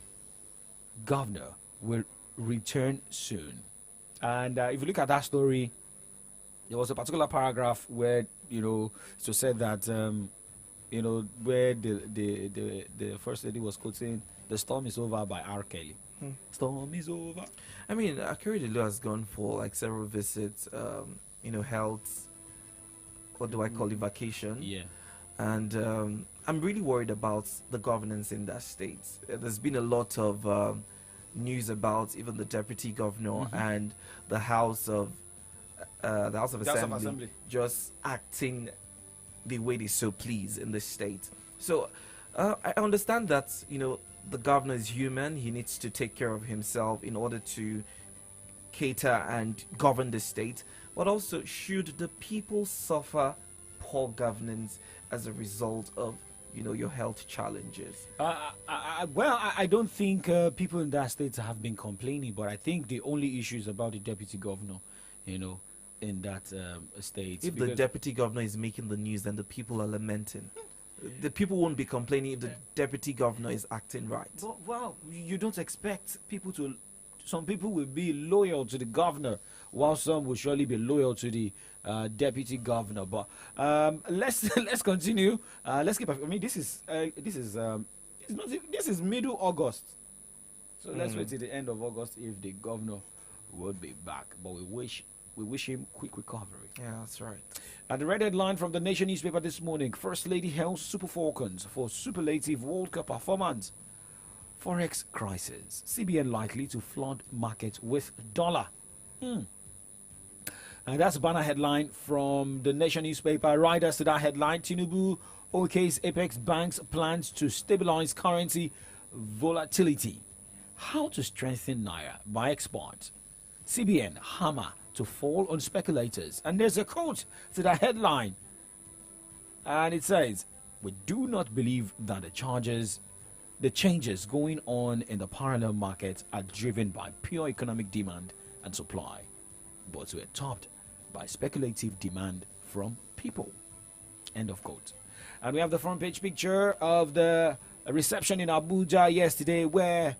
governor will return soon. And if you look at that story, there was a particular paragraph where so said that where the first lady was quoting "The Storm Is Over" by R. Kelly. Storm is over. I mean, Akeredolu has gone for like several visits, health. What do I call it? Vacation. Yeah. And I'm really worried about the governance in that state. There's been a lot of news about even the deputy governor and the House of Assembly just acting the way they so please in this state. So I understand that the governor is human. He needs to take care of himself in order to cater and govern the state. But also, should the people suffer poor governance as a result of your health challenges? I don't think people in that state have been complaining, but I think the only issue is about the deputy governor, in that state. If the deputy governor is making the news, then the people are lamenting. The people won't be complaining if the deputy governor is acting right. But, well, you don't expect people to. Some people will be loyal to the governor, while some will surely be loyal to the deputy governor. But let's continue. Let's keep. I mean, this is middle August, so let's wait till the end of August if the governor will be back. But we wish him quick recovery. Yeah, that's right. And the red headline from the Nation newspaper this morning: First Lady hails Super Falcons for superlative World Cup performance. Forex crisis. CBN likely to flood market with dollar. And that's a banner headline from the Nation newspaper. Right as to that headline, Tinubu OK's Apex Bank's plans to stabilize currency volatility. How to strengthen Naira by exports. CBN hammer to fall on speculators. And there's a quote to that headline. And it says, "We do not believe that the changes going on in the parallel market are driven by pure economic demand and supply, but were topped by speculative demand from people." End of quote. And we have the front page picture of the reception in Abuja yesterday where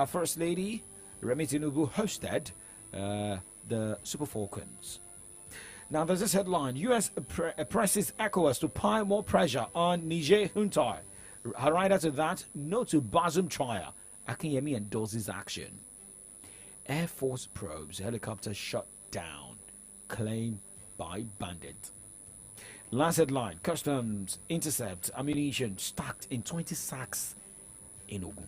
First Lady Remi Tinubu hosted the Super Falcons. Now there's this headline: U.S. presses ECOWAS to pile more pressure on Niger junta. Right after that, no to Bazoum trial. Akinyemi endorses action. Air Force probes helicopter shot down. Claim by bandit. Last headline: Customs intercept ammunition stacked in 20 sacks in Ogun.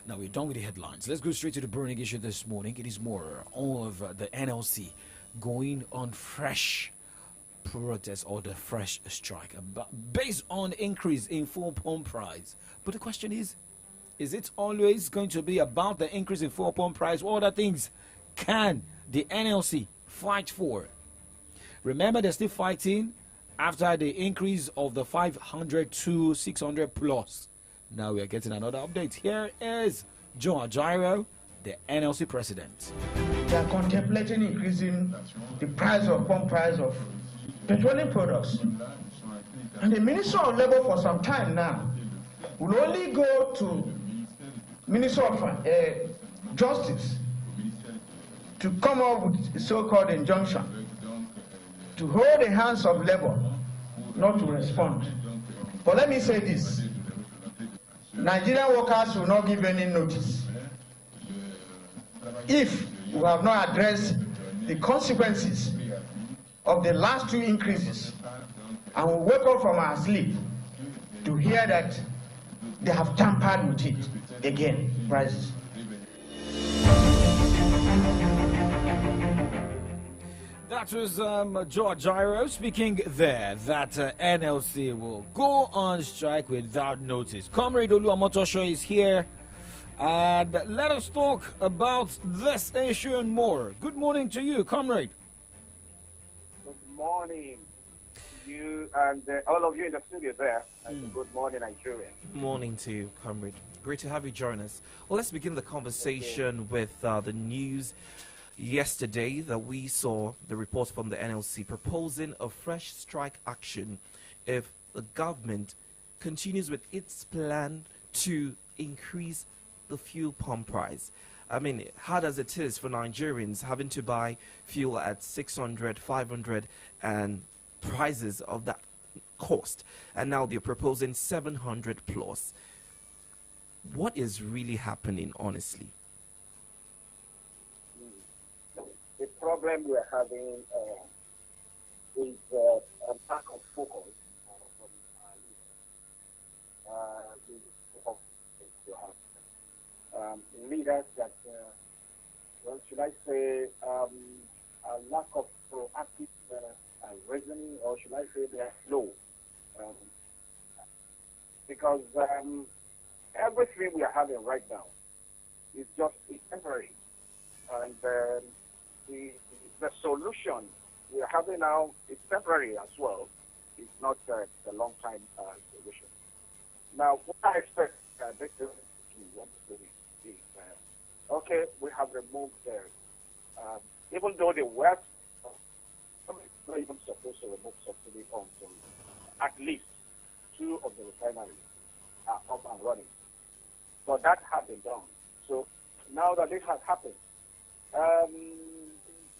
Now we're done with the headlines. Let's go straight to the burning issue this morning. It is more of the NLC going on fresh protest or the fresh strike based on increase in fuel pump price. But the question is it always going to be about the increase in fuel pump price? What other things can the NLC fight for? Remember, they're still fighting after the increase of the 500 to 600 plus. Now we are getting another update. Here is Joe Ajaero, the NLC president. They are contemplating increasing the price of pump price of petroleum products. And the Minister of Labour for some time now will only go to Minister of Justice to come up with a so-called injunction to hold the hands of Labour not to respond. But let me say this. Nigerian workers will not give any notice if we have not addressed the consequences of the last two increases, and we wake up from our sleep to hear that they have tampered with it again, prices. That was George Gyro speaking there that NLC will go on strike without notice. Comrade Oluwamotosho is here, and let us talk about this issue and more. Good morning to you, Comrade. Good morning, you and all of you in the studio there. And good morning, Nigeria. Morning to you, comrade. Great to have you join us. Well, let's begin the conversation with the news yesterday that we saw the report from the NLC proposing a fresh strike action if the government continues with its plan to increase the fuel pump price. I mean, hard as it is for Nigerians having to buy fuel at 600, 500 and prices of that cost, and now they're proposing 700 plus. What is really happening, honestly? The problem we're having is a lack of focus from leaders that, well, should I say, a lack of proactive reasoning, or should I say they are slow? Because everything we are having right now is just temporary. And the solution we are having now is temporary as well. It's not the long-time solution. Now, what I expect this is, okay, we have removed even though the West not even supposed to remove subsidy until at least 2 of the refineries are up and running. But that has been done. So now that this has happened,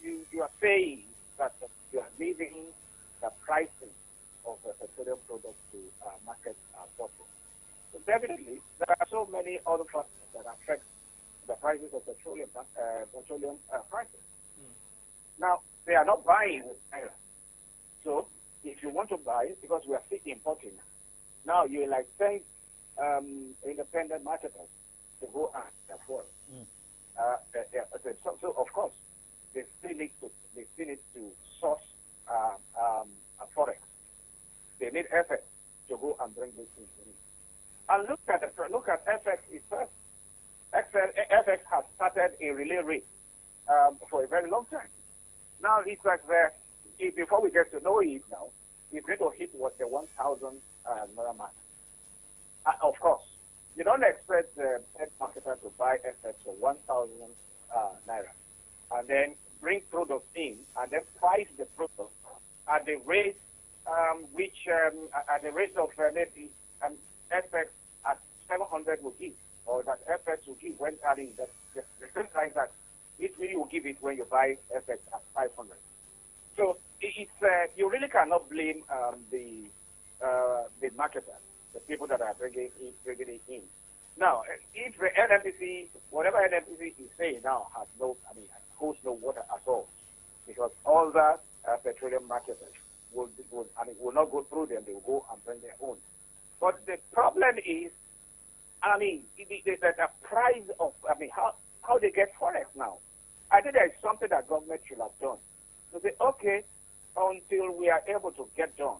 you are saying that you are leaving the pricing of the petroleum products to market properly. So definitely, there are so many other factors that affect the prices of petroleum prices. Now, they are not buying with Naira. So, if you want to buy, because we are still importing, now you like saying independent marketers to go and afford. So, of course, they still need to source forex. They need FX to go and bring these things in. And look at FX itself. FX has started a relay rate for a very long time. Now it's like before we get to know it now, it's going to hit what the 1,000 naira mark. Of course, you don't expect the marketer to buy FX for 1,000 naira and then bring products in and then price the product at the rate at the rate of maybe FX at 700 will give, or that FX will give when adding the same time that it really will give it when you buy FX at 500. So it's you really cannot blame the marketers, the people that are bringing it in. Now, if the NNPC, whatever NNPC is saying now, holds no water at all, because all the petroleum marketers will not go through them. They will go and bring their own. But the problem is, the price of, how they get forex now. I think there is something that government should have done. To say, okay, until we are able to get done,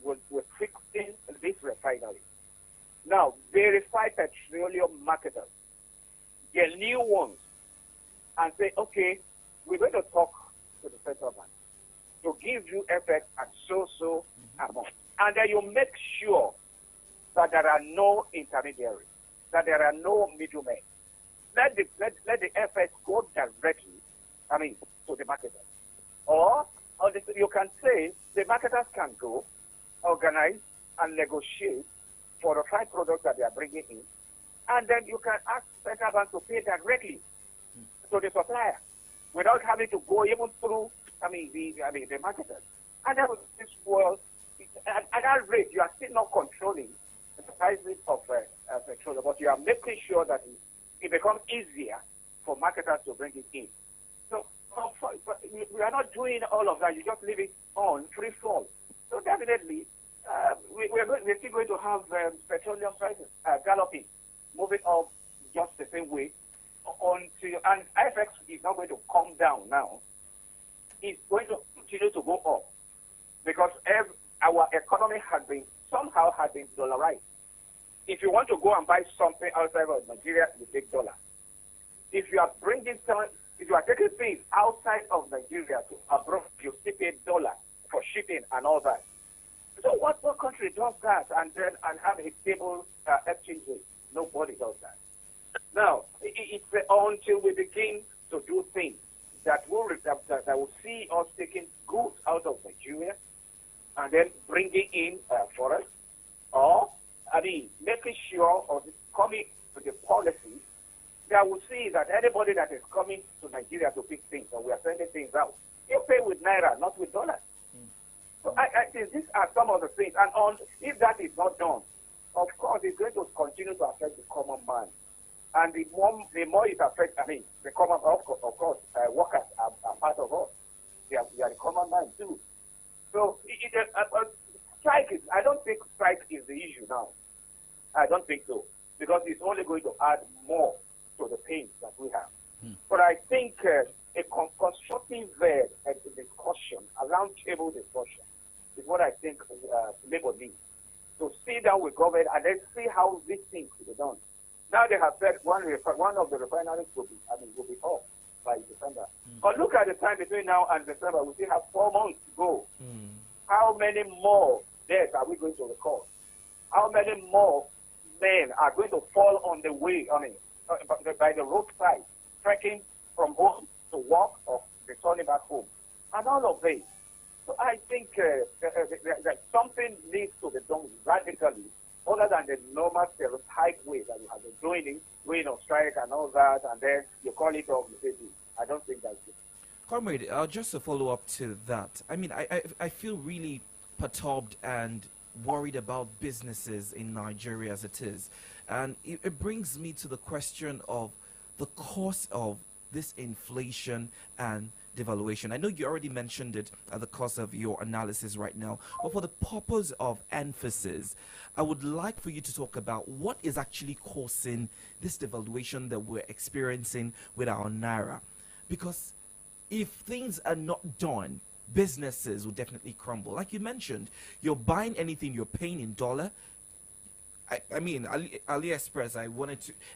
we're fixing this refinery. Now, verify petroleum marketers, get new ones, and say, okay, we're going to talk to the central bank to give you FX at so amount. And then you make sure that there are no intermediaries, that there are no middlemen. Let the FX go directly, to the market. Or you can say the marketers can go, organize, and negotiate for the five products that they are bringing in, and then you can ask central bank to pay directly to the supplier without having to go even through, the marketers. And that would spoil. At that rate, you are still not controlling the prices of petrol, but you are making sure that it becomes easier for marketers to bring it in. So we are not doing all of that. You just leave it on free fall. So definitely, we're still going to have petroleum prices galloping, moving up just the same way and FX is not going to come down now. It's going to continue to go up because our economy has been dollarized. If you want to go and buy something outside of Nigeria, you take dollar. If you are taking things outside of Nigeria to abroad, you still pay dollar for shipping and all that. So what country does that and have a stable exchange rate? Nobody does that. Now, it's until we begin to do things that will see us taking goods out of Nigeria and then bringing in for us, or making sure or coming to the policy that will see that anybody that is coming to Nigeria to pick things or we are sending things out, you pay with naira, not with dollars. So I think these are some of the things, and if that is not done, of course, it's going to continue to affect the common man. And the more it affects, the common, of course, workers are part of us. They are the common man too. So strike I don't think strike is the issue now. I don't think so, because it's only going to add more to the pain that we have. But I think a constructive discussion, a round table discussion, is what I think Labour needs. To sit down with government and then see how these things could be done. Now they have said one of the refineries will be off by December. But look at the time between now and December. We still have 4 months to go. How many more deaths are we going to record? How many more men are going to fall on the way? By the roadside, trekking from home to work or returning back home, and all of this. So I think that something needs to be done radically, other than the normal stereotype way that you have been doing it, going on strike and all that, and then you call it off. I don't think that's it. Comrade, just to follow up to that, I feel really perturbed and worried about businesses in Nigeria as it is. And it brings me to the question of the cost of this inflation and devaluation. I know you already mentioned it at the course of your analysis right now, but for the purpose of emphasis, I would like for you to talk about what is actually causing this devaluation that we're experiencing with our naira. Because if things are not done, businesses will definitely crumble. Like you mentioned, you're buying anything, you're paying in dollar. AliExpress,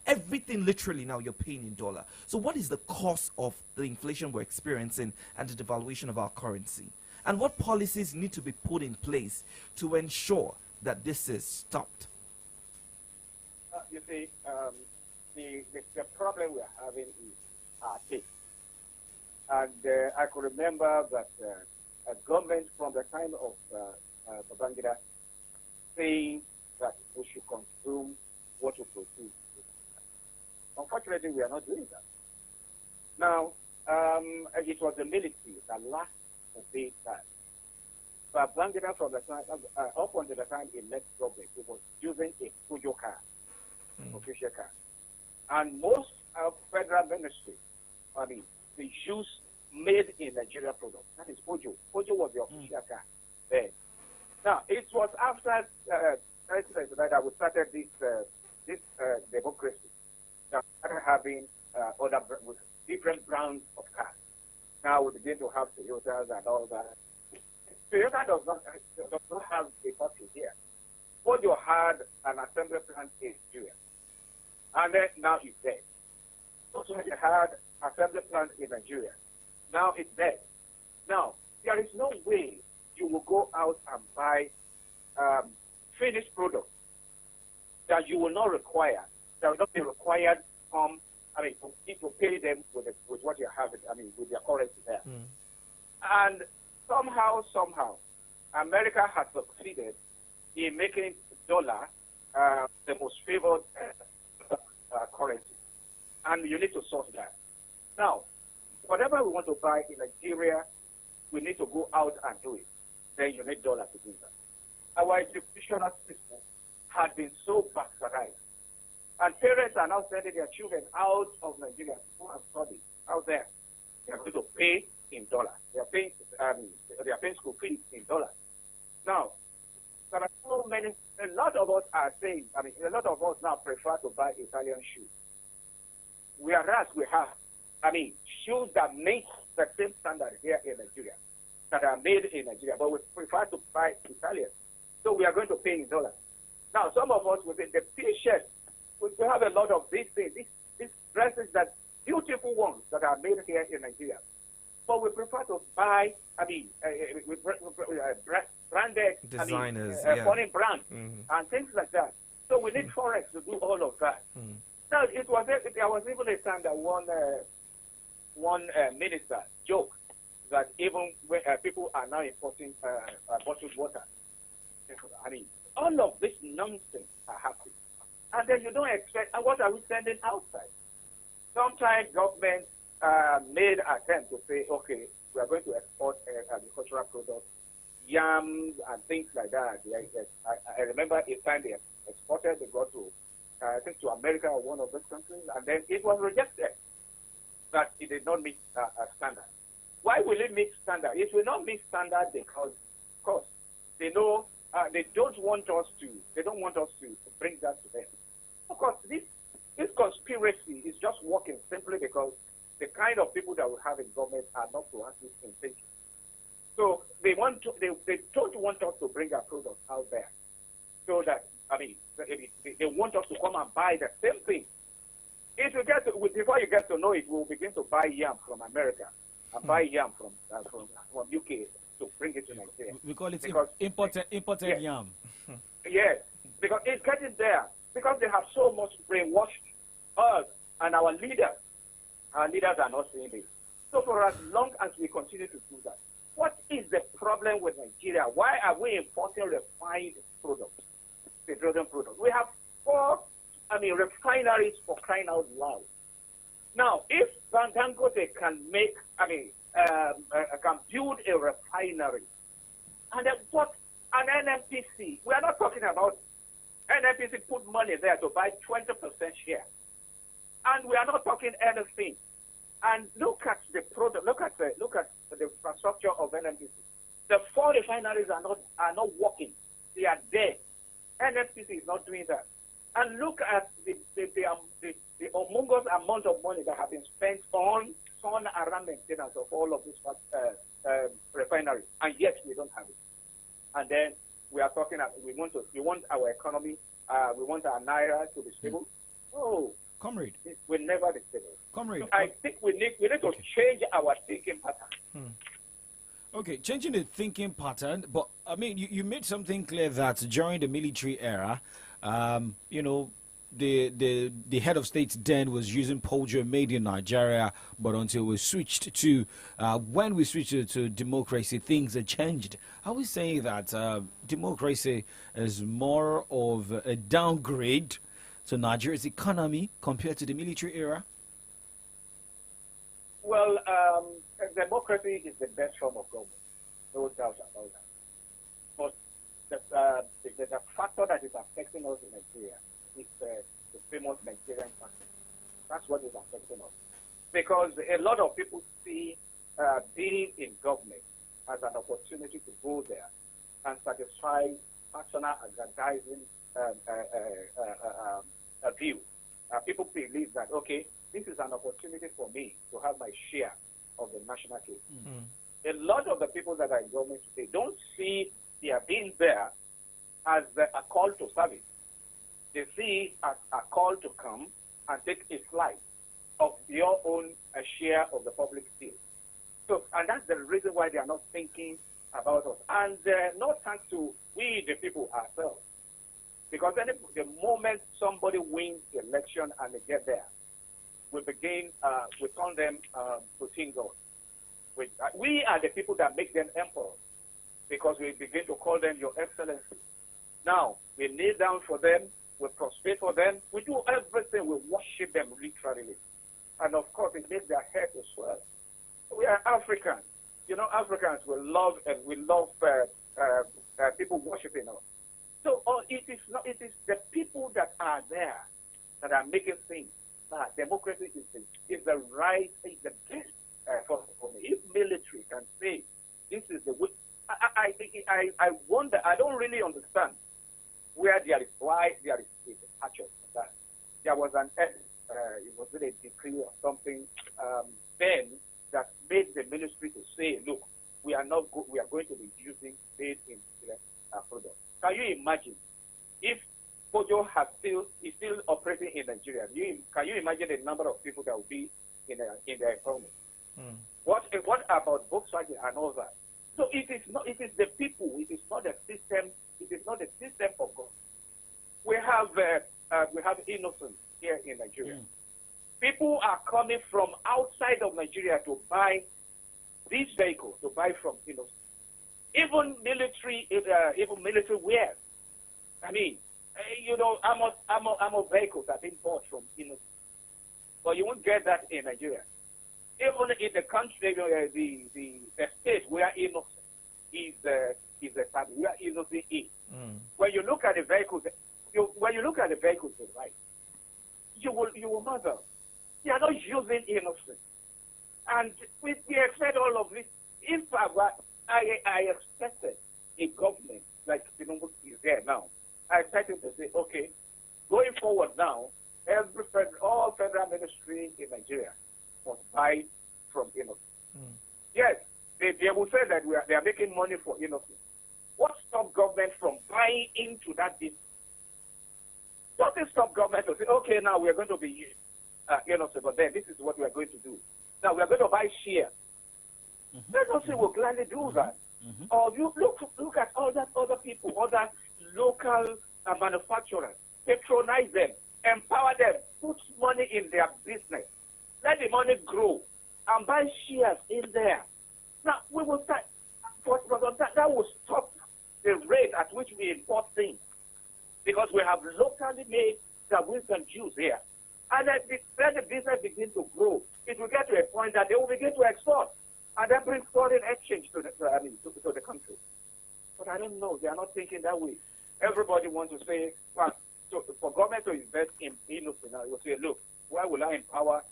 everything literally now you're paying in dollar. So what is the cost of the inflation we're experiencing and the devaluation of our currency? And what policies need to be put in place to ensure that this is stopped? You see, the problem we are having is our taste. And I could remember that a government from the time of Babangida saying that we should consume what we produce. Unfortunately, we are not doing that. Now, it was the military that last obeyed that. But Babangida from the time, up until the time he left government, he was using a Fujo car, official car. And most federal ministries, they use made in Nigeria products. That is Fujo. Fujo was the official car then. Now, it was after that we started this democracy. That started having with different brands of cars. Now we begin to have Toyotas and all that. Toyota does not have a factory here. Fujo had an assembly plant in Nigeria, and then now it's dead. Also, they had assembly plant in Nigeria. Now it's dead. Now, there is no way you will go out and buy finished products that you will not require, that will not be required to pay them with what you have, with your currency there. And somehow, America has succeeded in making dollar the most favored currency. And you need to sort that. Now, whatever we want to buy in Nigeria, we need to go out and do it. Then you need dollar to do that. Our educational system had been so bastardized. And parents are now sending their children out of Nigeria to go and study out there. They are going to pay in dollars. They are paying school fees in dollars. Now, there are so many, a lot of us are saying, a lot of us now prefer to buy Italian shoes. Whereas we have, shoes that meet the same standard here in Nigeria, that are made in Nigeria, but we prefer to buy Italian. So we are going to pay in dollars. Now, some of us within the T-shirt, we have a lot of these things, these dresses, that beautiful ones that are made here in Nigeria. But we prefer to buy, branded, designers, foreign brands, and things like that. So we need Forex to do all of that. Now, there was even a time that one minister joked that even when people are now importing bottled water, all of this nonsense are happening. And then you don't expect, and what are we sending outside? Sometimes government made attempt to say, okay, we are going to export agricultural products, yams and things like that. I remember a time they exported, they got to, I think, to America or one of those countries, and then it was rejected that it did not meet a standard. Why will it meet standard? It will not meet standard because, of course, they know they don't want us to bring that to them. Of course, this conspiracy is just working simply because the kind of people that we have in government are not proactive in thinking. So they don't want us to bring our products out there. So that, they want us to come and buy the same thing. Before you get to know it, we'll begin to buy yam from America and buy yam from UK to bring it to Nigeria. We call it imported yam. Yes, because it's getting there. Because they have so much brainwashed us and our leaders. Our leaders are not seeing this. So for as long as we continue to do that, what is the problem with Nigeria? Why are we importing refined products, petroleum products? We have 4 refineries, for crying out loud. Now, if Dangote can make, can build a refinery, and then put an NNPC, we are not talking about NNPC put money there to buy 20% share. And we are not talking anything. And look at the product, look at the infrastructure of NNPC. The 4 refineries are not working. They are dead. NNPC is not doing that. And look at the humongous amount of money that have been spent on around maintenance of all of these refineries, and yet we don't have it. And then we are talking about we want our economy, we want our naira to be stable. No, comrade, it will never be stable. Comrade, I think we need to change our thinking pattern. Okay, changing the thinking pattern, but you made something clear that during the military era, the head of state then was using poultry made in Nigeria, but until we switched to when we switched to democracy, things have changed. Are we saying that democracy is more of a downgrade to Nigeria's economy compared to the military era? Well, democracy is the best form of government, no doubt about that. But the factor that is affecting us in Nigeria is the famous Nigerian factor. That's what is affecting us. Because a lot of people see being in government as an opportunity to go there and satisfy personal aggrandizing view. People believe that, okay, this is an opportunity for me to have my share of the national cake. A lot of the people that are in government today don't see their being there as a call to service. They see it as a call to come and take a slice of your own share of the public field. So, and that's the reason why they are not thinking about us. And not thanks to we, the people, ourselves. Because the moment somebody wins the election and they get there, we begin, we call them routine goals. We are the people that make them emperors because we begin to call them Your Excellency. Now, we kneel down for them, we prostrate for them, we do everything, we worship them literally. And of course, it makes their head to swell. We are Africans. You know, Africans will love people worshiping us. So it is the people that are there that are making things. Democracy is the right, is the best for me. If military can say this is the way, I wonder. I don't really understand why there is a departure from that. There was it was a decree or something then that made the ministry to say, look, we are going to be using made in products. Can you imagine if Pojo is still operating in Nigeria? Can you imagine the number of people that will be in their economy? What about Volkswagen and all that? So it is the people. It is not the system. It is not the system of God. We have innocence here in Nigeria. People are coming from outside of Nigeria to buy these vehicles, to buy from innocent. Even military wear. I mean, armor vehicles have been bought from innocent. But you won't get that in Nigeria. Even in the country, the state where innocent is established, where innocent is. When you look at the vehicles, right, you will mother. They are not using innocent. And we expect all of this. In fact, I expected a government like Tinubu is there now. I expected to say, okay, going forward now, all federal ministry in Nigeria must buy from innocent. Yes, they will say that they are making money for innocent. What stops government from buying into that business? What will stop government to say, okay, now we are going to be innocent, but then this is what we are going to do. Now we are going to buy share. Let us say we'll gladly do that. Or you look at all that other people, other local manufacturers, patronize them, empower them, put money in their business, let the money grow, and buy shares in there. Now we will start, but that will stop the rate at which we import things, because we have locally made that we can use here. And then the business begins to grow. It will get to a point that they will begin to export, and then bring foreign exchange to the country. But I don't know. They are not thinking that way. Everybody wants to say, well, so for government to invest in innocent, now you will say, look, why will I empower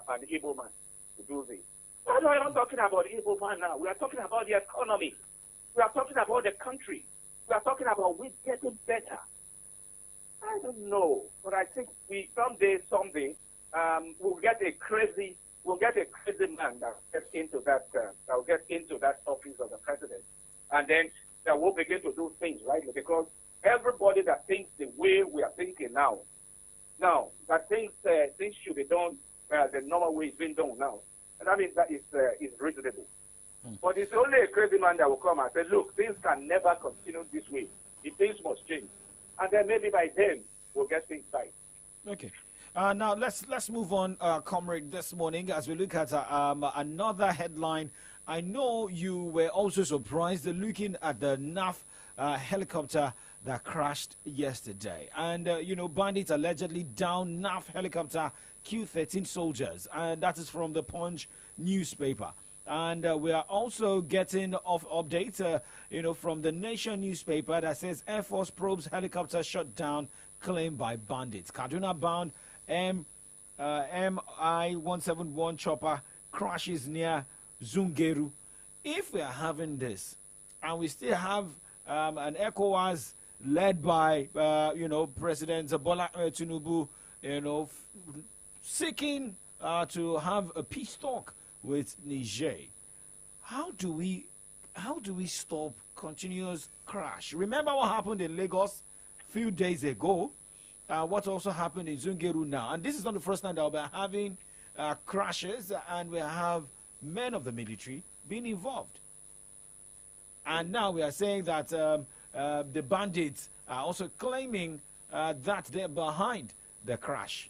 an Igbo man to do this? No, I'm not talking about Igbo man now. We are talking about the economy. We are talking about the country. We are talking about we getting better. I don't know, but I think someday, we'll get a crazy man that gets into that office of the president, and then that will begin to do things right, because everybody that thinks the way we are thinking now that things should be done the normal way it's been done now, and I mean that is reasonable. But it's only a crazy man that will come and say, look, things can never continue this way. Things must change. And then maybe by then we'll get things right. Okay. Now let's move on, comrade, this morning as we look at another headline. I know you were also surprised looking at the NAF helicopter that crashed yesterday. And, bandits allegedly down NAF helicopter Q-13 soldiers. And that is from the Punch newspaper. And we are also getting updates, from the Nation newspaper that says Air Force probes helicopter shot down, claimed by bandits. Kaduna-bound MI-171 chopper crashes near Zungeru. If we are having this, and we still have an ECOWAS led by, President Bola Tinubu, seeking to have a peace talk with Niger, how do we stop continuous crash? Remember what happened in Lagos a few days ago? What also happened in Zungeru now? And this is not the first time that we're having crashes, and we have men of the military being involved. And now we are saying that the bandits are also claiming that they're behind the crash.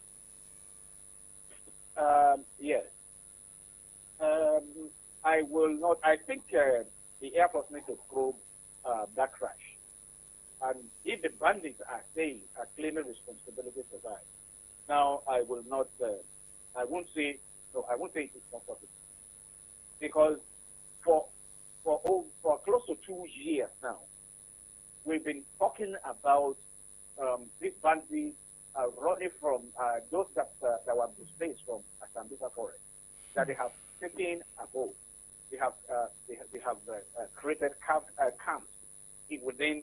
Yes. I will not. I think the Air Force needs to probe that crash. And if the bandits are claiming responsibility for that, now I will not. I won't say no. I won't say it's not possible, because for close to 2 years now, we've been talking about these bandits running from those that were displaced from Asambisa Forest, that they have taken a boat. They have created camps within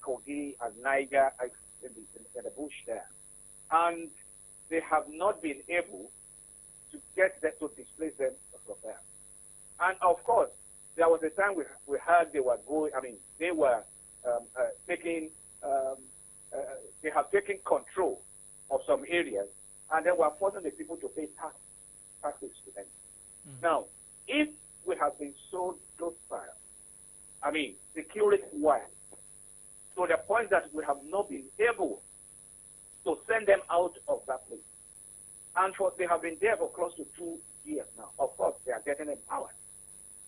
Kogi and Niger in the bush there, and they have not been able to get them to displace them from there. And of course, there was a time we heard they were going. I mean, they were taking. They have taken control of some areas, and they were forcing the people to pay taxes to them. Now, if we have been so docile, I mean, security-wise, to the point that we have not been able to send them out of that place, and they have been there for close to 2 years now. Of course, they are getting empowered.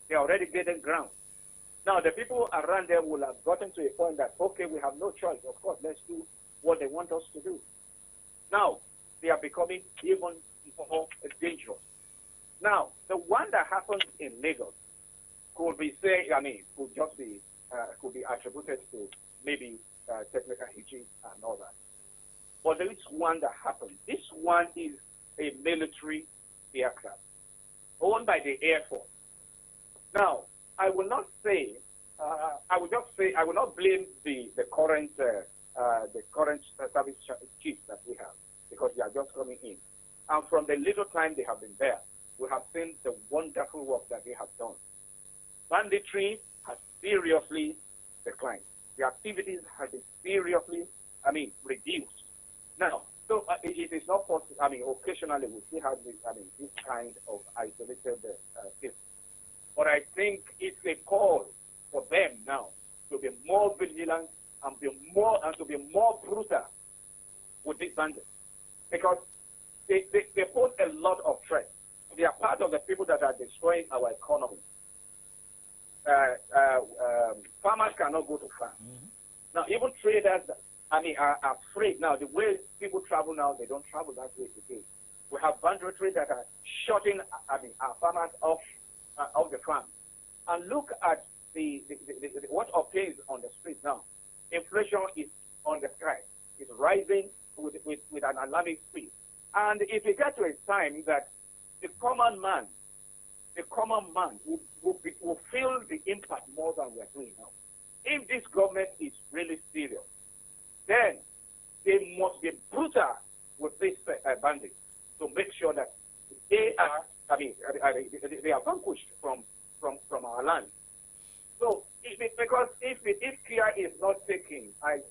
They are already getting ground. Now, the people around them will have gotten to a point that, okay, we have no choice. Of course, let's do what they want us to do. Now, they are becoming even more dangerous. Now, the one that happened in Lagos could be could be attributed to maybe technical hitching and all that. But there is one that happened. This one is a military aircraft owned by the Air Force. Now, I will not say. I will not blame the current service chiefs that we have, because they are just coming in. And from the little time they have been there, we have seen the wonderful work that they have done. Banditry has seriously declined. The activities have been seriously, reduced. Now, so it is not possible. Occasionally we still have this kind of isolated cases. But I think it's a call for them now to be more vigilant and to be more brutal with these bandits, because they pose a lot of threats. They are part of the people that are destroying our economy. Farmers cannot go to farm. Now, even traders, are afraid now. The way people travel now, they don't travel that way today. We have banditry that are shutting, our farmers off the farm. And look at what obtains on the street now. Inflation is on the sky. It's rising with an alarming speed. And if we get to a time that the common man will feel the impact more than we are doing now. If this government is really serious, then they must be brutal with these bandits to make sure that they are, they are vanquished from our land. So, because if care is not taken, I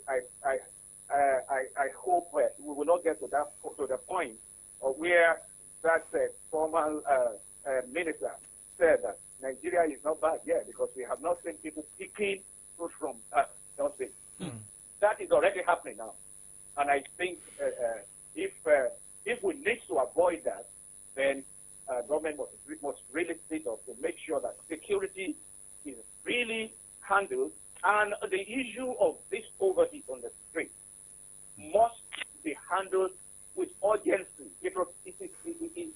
hope we will not get to the point of where that former minister said that Nigeria is not bad yet, because we have not seen people picking fruit from us. That is already happening now, and I think if we need to avoid that, then government must really sit up to make sure that security is really handled, and the issue of this poverty on the street must be handled with urgency. It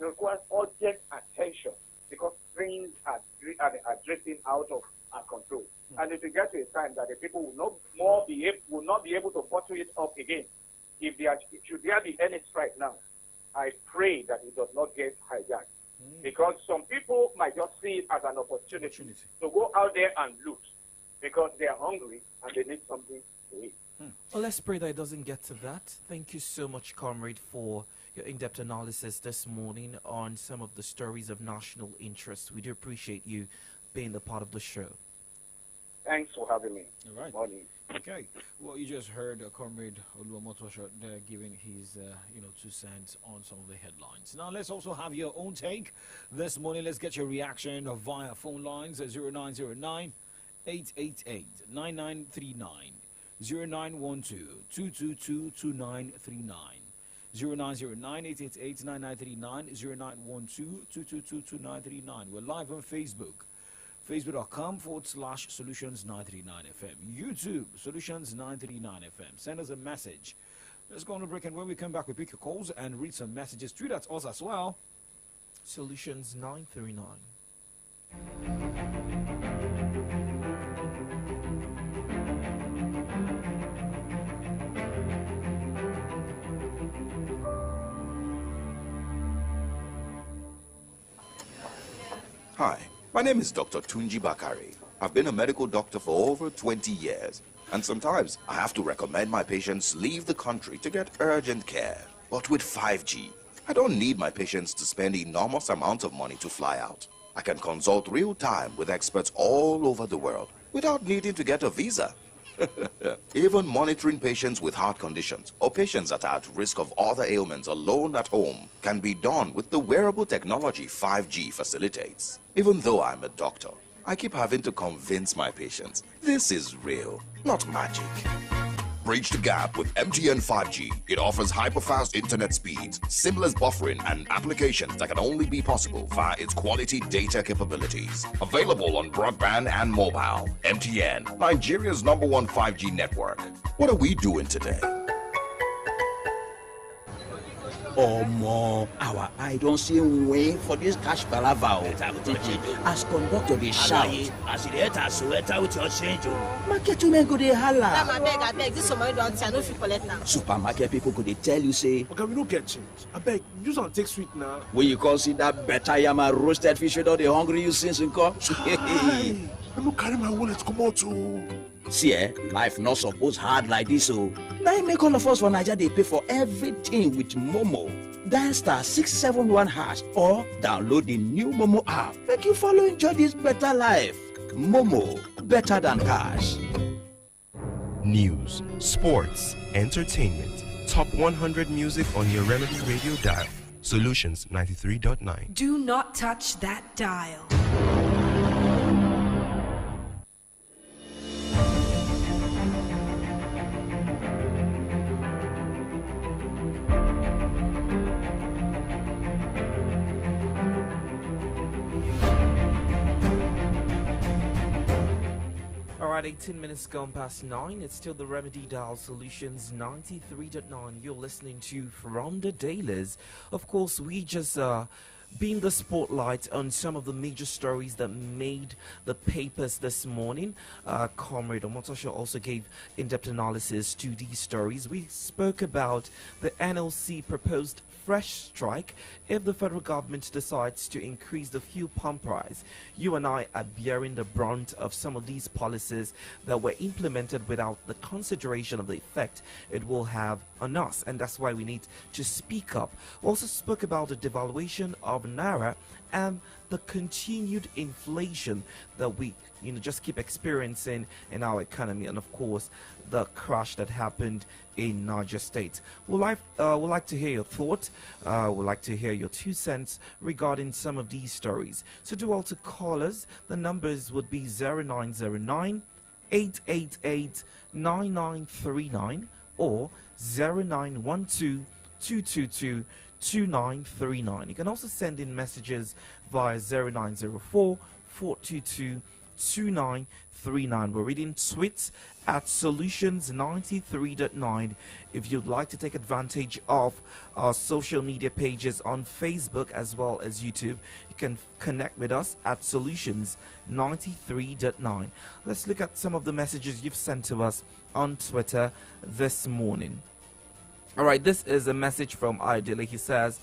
requires urgent attention, because things are drifting out of our control. And if we get to a time that the people will not be able to bottle it up again, should there be any strike now, I pray that it does not get hijacked. Because some people might just see it as an opportunity to go out there and loot, because they are hungry and they need something to eat. Well, let's pray that it doesn't get to that. Thank you so much, Comrade, for your in-depth analysis this morning on some of the stories of national interest. We do appreciate you being a part of the show. Thanks for having me. All right. Morning. Okay. Well, you just heard Comrade Oluwamotosho there giving his 2 cents on some of the headlines. Now, let's also have your own take this morning. Let's get your reaction via phone lines at 0909 888 9939, 0912 222 2939, 0909-888-9939, 0912-222-2939. We're live on Facebook. Facebook.com/Solutions939FM. YouTube, Solutions939FM. Send us a message. Let's go on a break, and when we come back, we pick your calls and read some messages. Tweet at us as well. Solutions 939. Hi, my name is Dr. Tunji Bakari. I've been a medical doctor for over 20 years, and sometimes I have to recommend my patients leave the country to get urgent care. But with 5G, I don't need my patients to spend enormous amounts of money to fly out. I can consult real time with experts all over the world without needing to get a visa. Even monitoring patients with heart conditions or patients that are at risk of other ailments alone at home can be done with the wearable technology 5G facilitates. Even though I'm a doctor, I keep having to convince my patients this is real, not magic. Bridge the gap with MTN 5G. It offers hyper-fast internet speeds, seamless buffering, and applications that can only be possible via its quality data capabilities. Available on broadband and mobile. MTN, Nigeria's #1 5G network. What are we doing today? Omo, our eye don't see way for this cash palava. As conductor they shout. As you enter, so enter with your change. Market women go dey holla. I beg, this somebody don't say, I know if you collect now. Supermarket people go dey tell you say. Okay, we don't get change. I beg, use and take sweet now. When you consider better yama roasted fish without the hungry you since you come. I don't carry my wallet come out too. See, life not suppose hard like this, so now make all of us for Nigeria they pay for everything with Momo. Dial *671# or download the new Momo app. Make you follow enjoy this better life. Momo, better than cash. News, sports, entertainment. Top 100 music on your Remedy Radio dial. Solutions 93.9. Do not touch that dial. Alright, 18 minutes gone past 9. It's still the Remedy Dial Solutions 93.9. You're listening to From the Dailies. Of course, we just beam the spotlight on some of the major stories that made the papers this morning. Comrade Omotosho also gave in-depth analysis to these stories. We spoke about the NLC proposed fresh strike if the federal government decides to increase the fuel pump price. You and I are bearing the brunt of some of these policies that were implemented without the consideration of the effect it will have on us, and that's why we need to speak up. We also spoke about the devaluation of Naira and the continued inflation that we just keep experiencing in our economy, and of course the crash that happened in Niger State. We'd like to hear your thoughts. We'd like to hear your 2 cents regarding some of these stories. So do all to call us. The numbers would be 0909 888 9939 or 0912 222 2939. You can also send in messages via 0904 422 2939. We're reading tweets at Solutions93.9. If you'd like to take advantage of our social media pages on Facebook as well as YouTube, you can connect with us at Solutions93.9. Let's look at some of the messages you've sent to us on Twitter this morning. All right, this is a message from Idili. He says,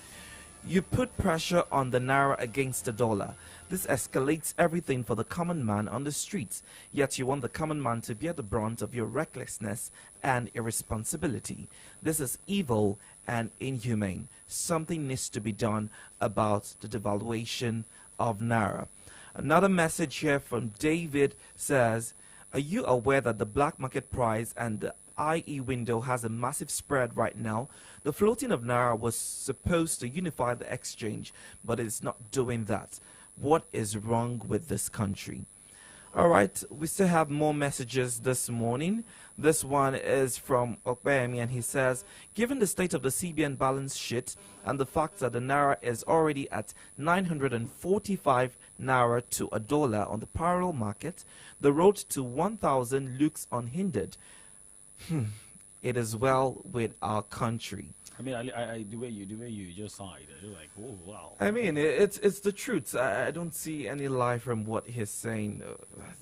"You put pressure on the Naira against the dollar. This escalates everything for the common man on the streets, yet you want the common man to bear the brunt of your recklessness and irresponsibility. This is evil and inhumane. Something needs to be done about the devaluation of Naira." Another message here from David says, "Are you aware that the black market price and the IE window has a massive spread right now? The floating of Naira was supposed to unify the exchange, but it's not doing that. What is wrong with this country?" All right, we still have more messages this morning. This one is from Okpeyemi, and he says, given the state of the CBN balance sheet and the fact that the Naira is already at 945 Naira to a dollar on the parallel market, the road to 1,000 looks unhindered. It is well with our country. I mean, I the way you just sighed, you're like, oh wow. I mean, it's the truth. I don't see any lie from what he's saying.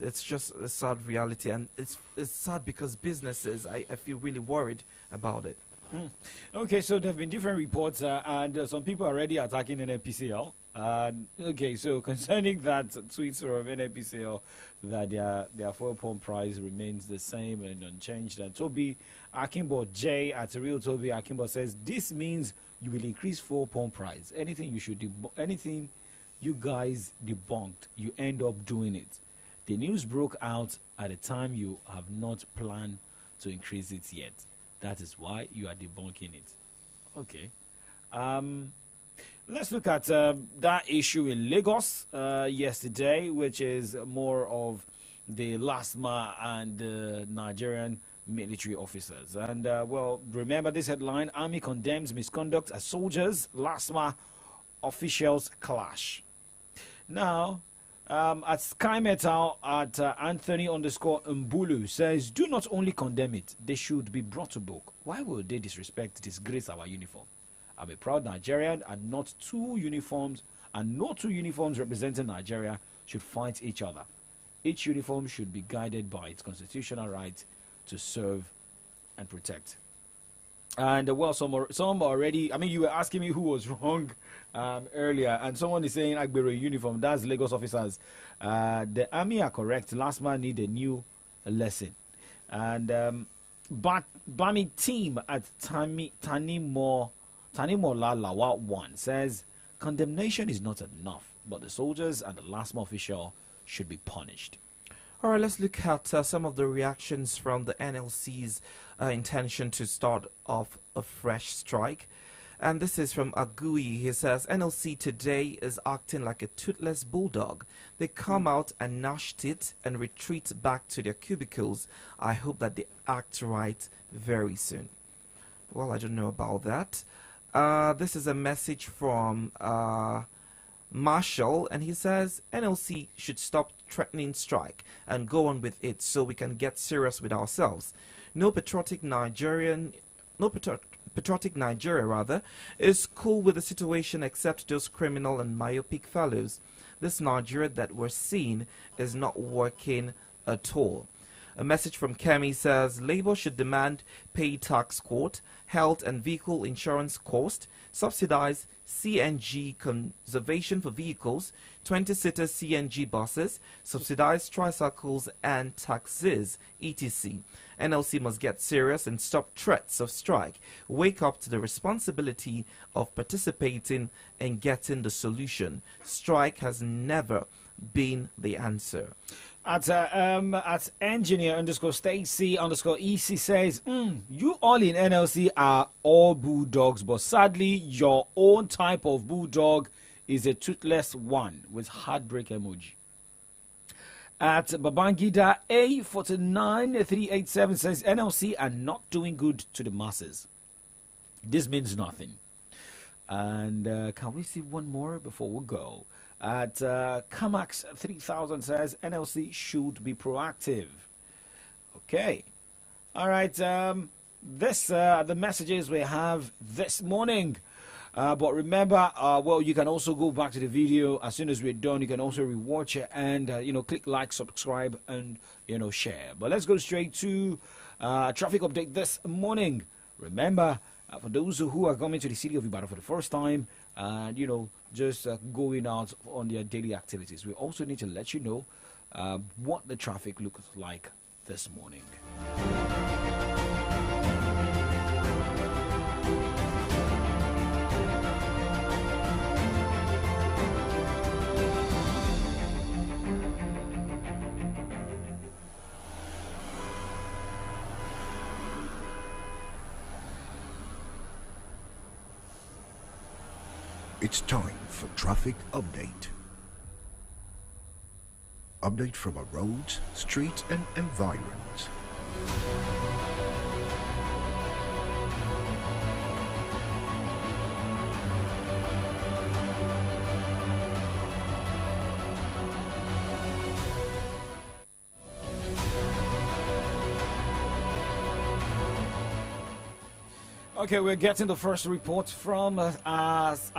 It's just a sad reality, and it's sad because businesses, I feel really worried about it. Okay, so there have been different reports, and some people are already attacking NNPCL. Okay, so concerning that tweets from NNPCL that their fuel pump price remains the same and unchanged, and Toby Akimbo J at Real Toby Akimbo says this means you will increase fuel pump price. Anything anything you guys debunked, you end up doing it. The news broke out at a time you have not planned to increase it yet. That is why you are debunking it. Okay. Let's look at that issue in Lagos yesterday, which is more of the LASMA and the Nigerian military officers. And, well, remember this headline, Army condemns misconduct as soldiers, LASMA officials clash. Now, at Sky Metal, at Anthony_Mbulu says, do not only condemn it, they should be brought to book. Why would they disrespect, disgrace our uniform? I'm a proud Nigerian, and no two uniforms representing Nigeria should fight each other. Each uniform should be guided by its constitutional right to serve and protect. And well, some already, I mean, you were asking me who was wrong earlier, and someone is saying Agbero uniform, that's Lagos officers. The army are correct. Last man need a new lesson. And Bami team at Tanimola Lawa 1 says condemnation is not enough, but the soldiers and the LASMA official should be punished. All right, let's look at some of the reactions from the NLC's intention to start off a fresh strike. And this is from Agui. He says, NLC today is acting like a toothless bulldog. They come out and gnashed it and retreat back to their cubicles. I hope that they act right very soon. Well, I don't know about that. This is a message from Marshall, and he says NLC should stop threatening strike and go on with it so we can get serious with ourselves. No patriotic Nigeria is cool with the situation except those criminal and myopic fellows. This Nigeria that we're seeing is not working at all. A message from Kemi says Labour should demand pay tax quote, health and vehicle insurance cost, subsidize CNG conservation for vehicles, 20-seater CNG buses, subsidize tricycles and taxis, etc. NLC must get serious and stop threats of strike. Wake up to the responsibility of participating and getting the solution. Strike has never been the answer. At engineer_Stacy_EC says, you all in NLC are all bulldogs, but sadly your own type of bulldog is a toothless one with heartbreak emoji. At Babangida A49387 says NLC are not doing good to the masses. This means nothing. And can we see one more before we go? At Kamax 3000 says NLC should be proactive. Okay. All right. This the messages we have this morning. But remember, well, you can also go back to the video as soon as we're done. You can also rewatch it and click like, subscribe, and share. But let's go straight to traffic update this morning. Remember, for those who are coming to the city of Ibadan for the first time, and just going out on their daily activities, we also need to let you know what the traffic looks like this morning. It's time for traffic update. update from our roads, streets, and environment. Okay, we're getting the first report from at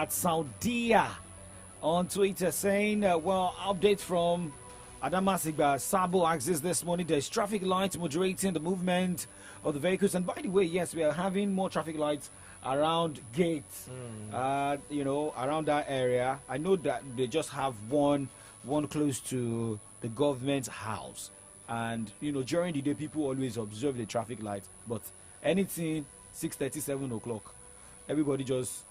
Saudia on Twitter saying, update from Adamasingba. Sabo axis this morning. There's traffic lights moderating the movement of the vehicles. And by the way, yes, we are having more traffic lights around gates, around that area. I know that they just have one close to the government house. And, during the day, people always observe the traffic lights. But anything 6:30, 7 o'clock, everybody just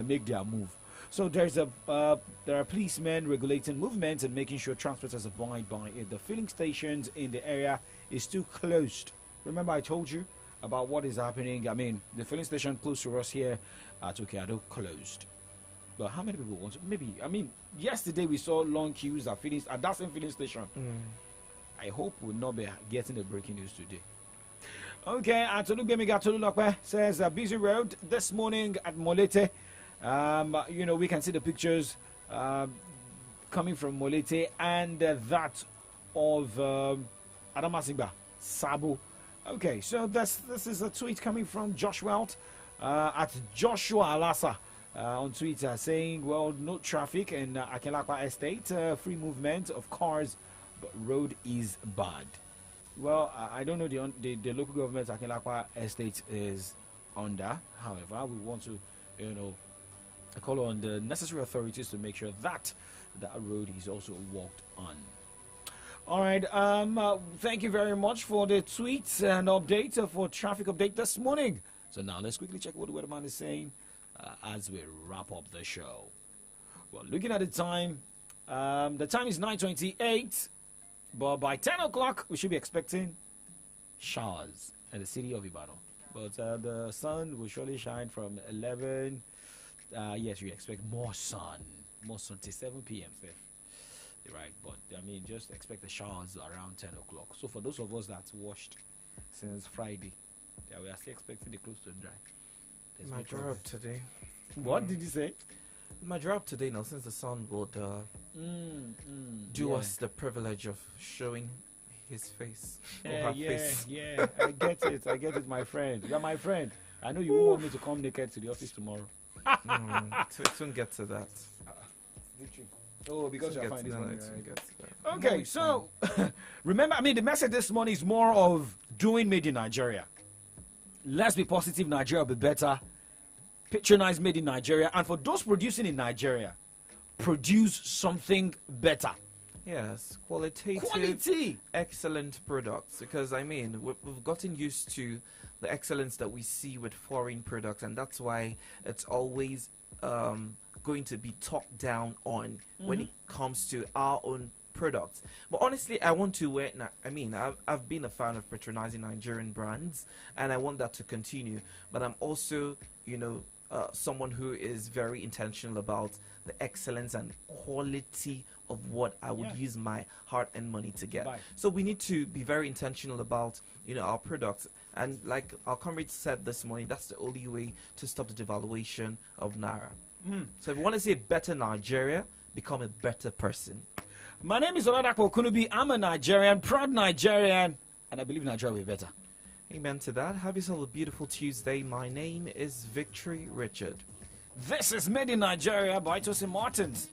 make their move. So there are policemen regulating movement and making sure transporters abide by it. The filling stations in the area is still closed. Remember I told you about what is happening? I mean, the filling station close to us here at Okeado closed. But how many people want to? Yesterday we saw long queues at that same filling station. I hope we'll not be getting the breaking news today. Okay, Atolugbemi Gatolulokwe says busy road this morning at Molete. We can see the pictures coming from Molete and that of Adamasingba, Sabo. Okay, so this is a tweet coming from Joshua at Joshua Alasa on Twitter saying, no traffic in Akelakwa Estate, free movement of cars, but road is bad. Well, I don't know the local government Akelakwa Estate is under. However, we want to, call on the necessary authorities to make sure that road is also walked on. All right. Thank you very much for the tweets and update for traffic update this morning. So now let's quickly check what the weatherman is saying as we wrap up the show. Well, looking at the time is 9:28. But by 10 o'clock, we should be expecting showers in the city of Ibadan. But the sun will surely shine from 11. Yes, we expect more sun till 7 p.m. Right, but just expect the showers around 10 o'clock. So for those of us that's washed since Friday, we are still expecting the clothes to dry. My drop today. What did you say? My drop today now, since the sun would do us the privilege of showing his face. Face. Yeah, I get it, my friend. You're my friend. I know you won't want me to come naked to the office tomorrow. Soon get to that. Because you're fine this morning. Okay, so remember, the message this morning is more of doing made in Nigeria. Let's be positive, Nigeria will be better. Patronize made in Nigeria, and for those producing in Nigeria, produce something better. Yes, quality, excellent products. Because we've gotten used to the excellence that we see with foreign products, and that's why it's always going to be top down on when it comes to our own products. But honestly, I want to wear. I've been a fan of patronizing Nigerian brands, and I want that to continue. But I'm also, someone who is very intentional about the excellence and quality of what I would use my heart and money to get. Bye. So we need to be very intentional about, our products. And like our comrade said this morning, that's the only way to stop the devaluation of Naira. So if you want to see a better Nigeria, become a better person. My name is Oladapo Kunubi. I'm a Nigerian, proud Nigerian, and I believe Nigeria will be better. Amen to that. Have yourself a beautiful Tuesday. My name is Victory Richard. This is Made in Nigeria by Tosin Martins.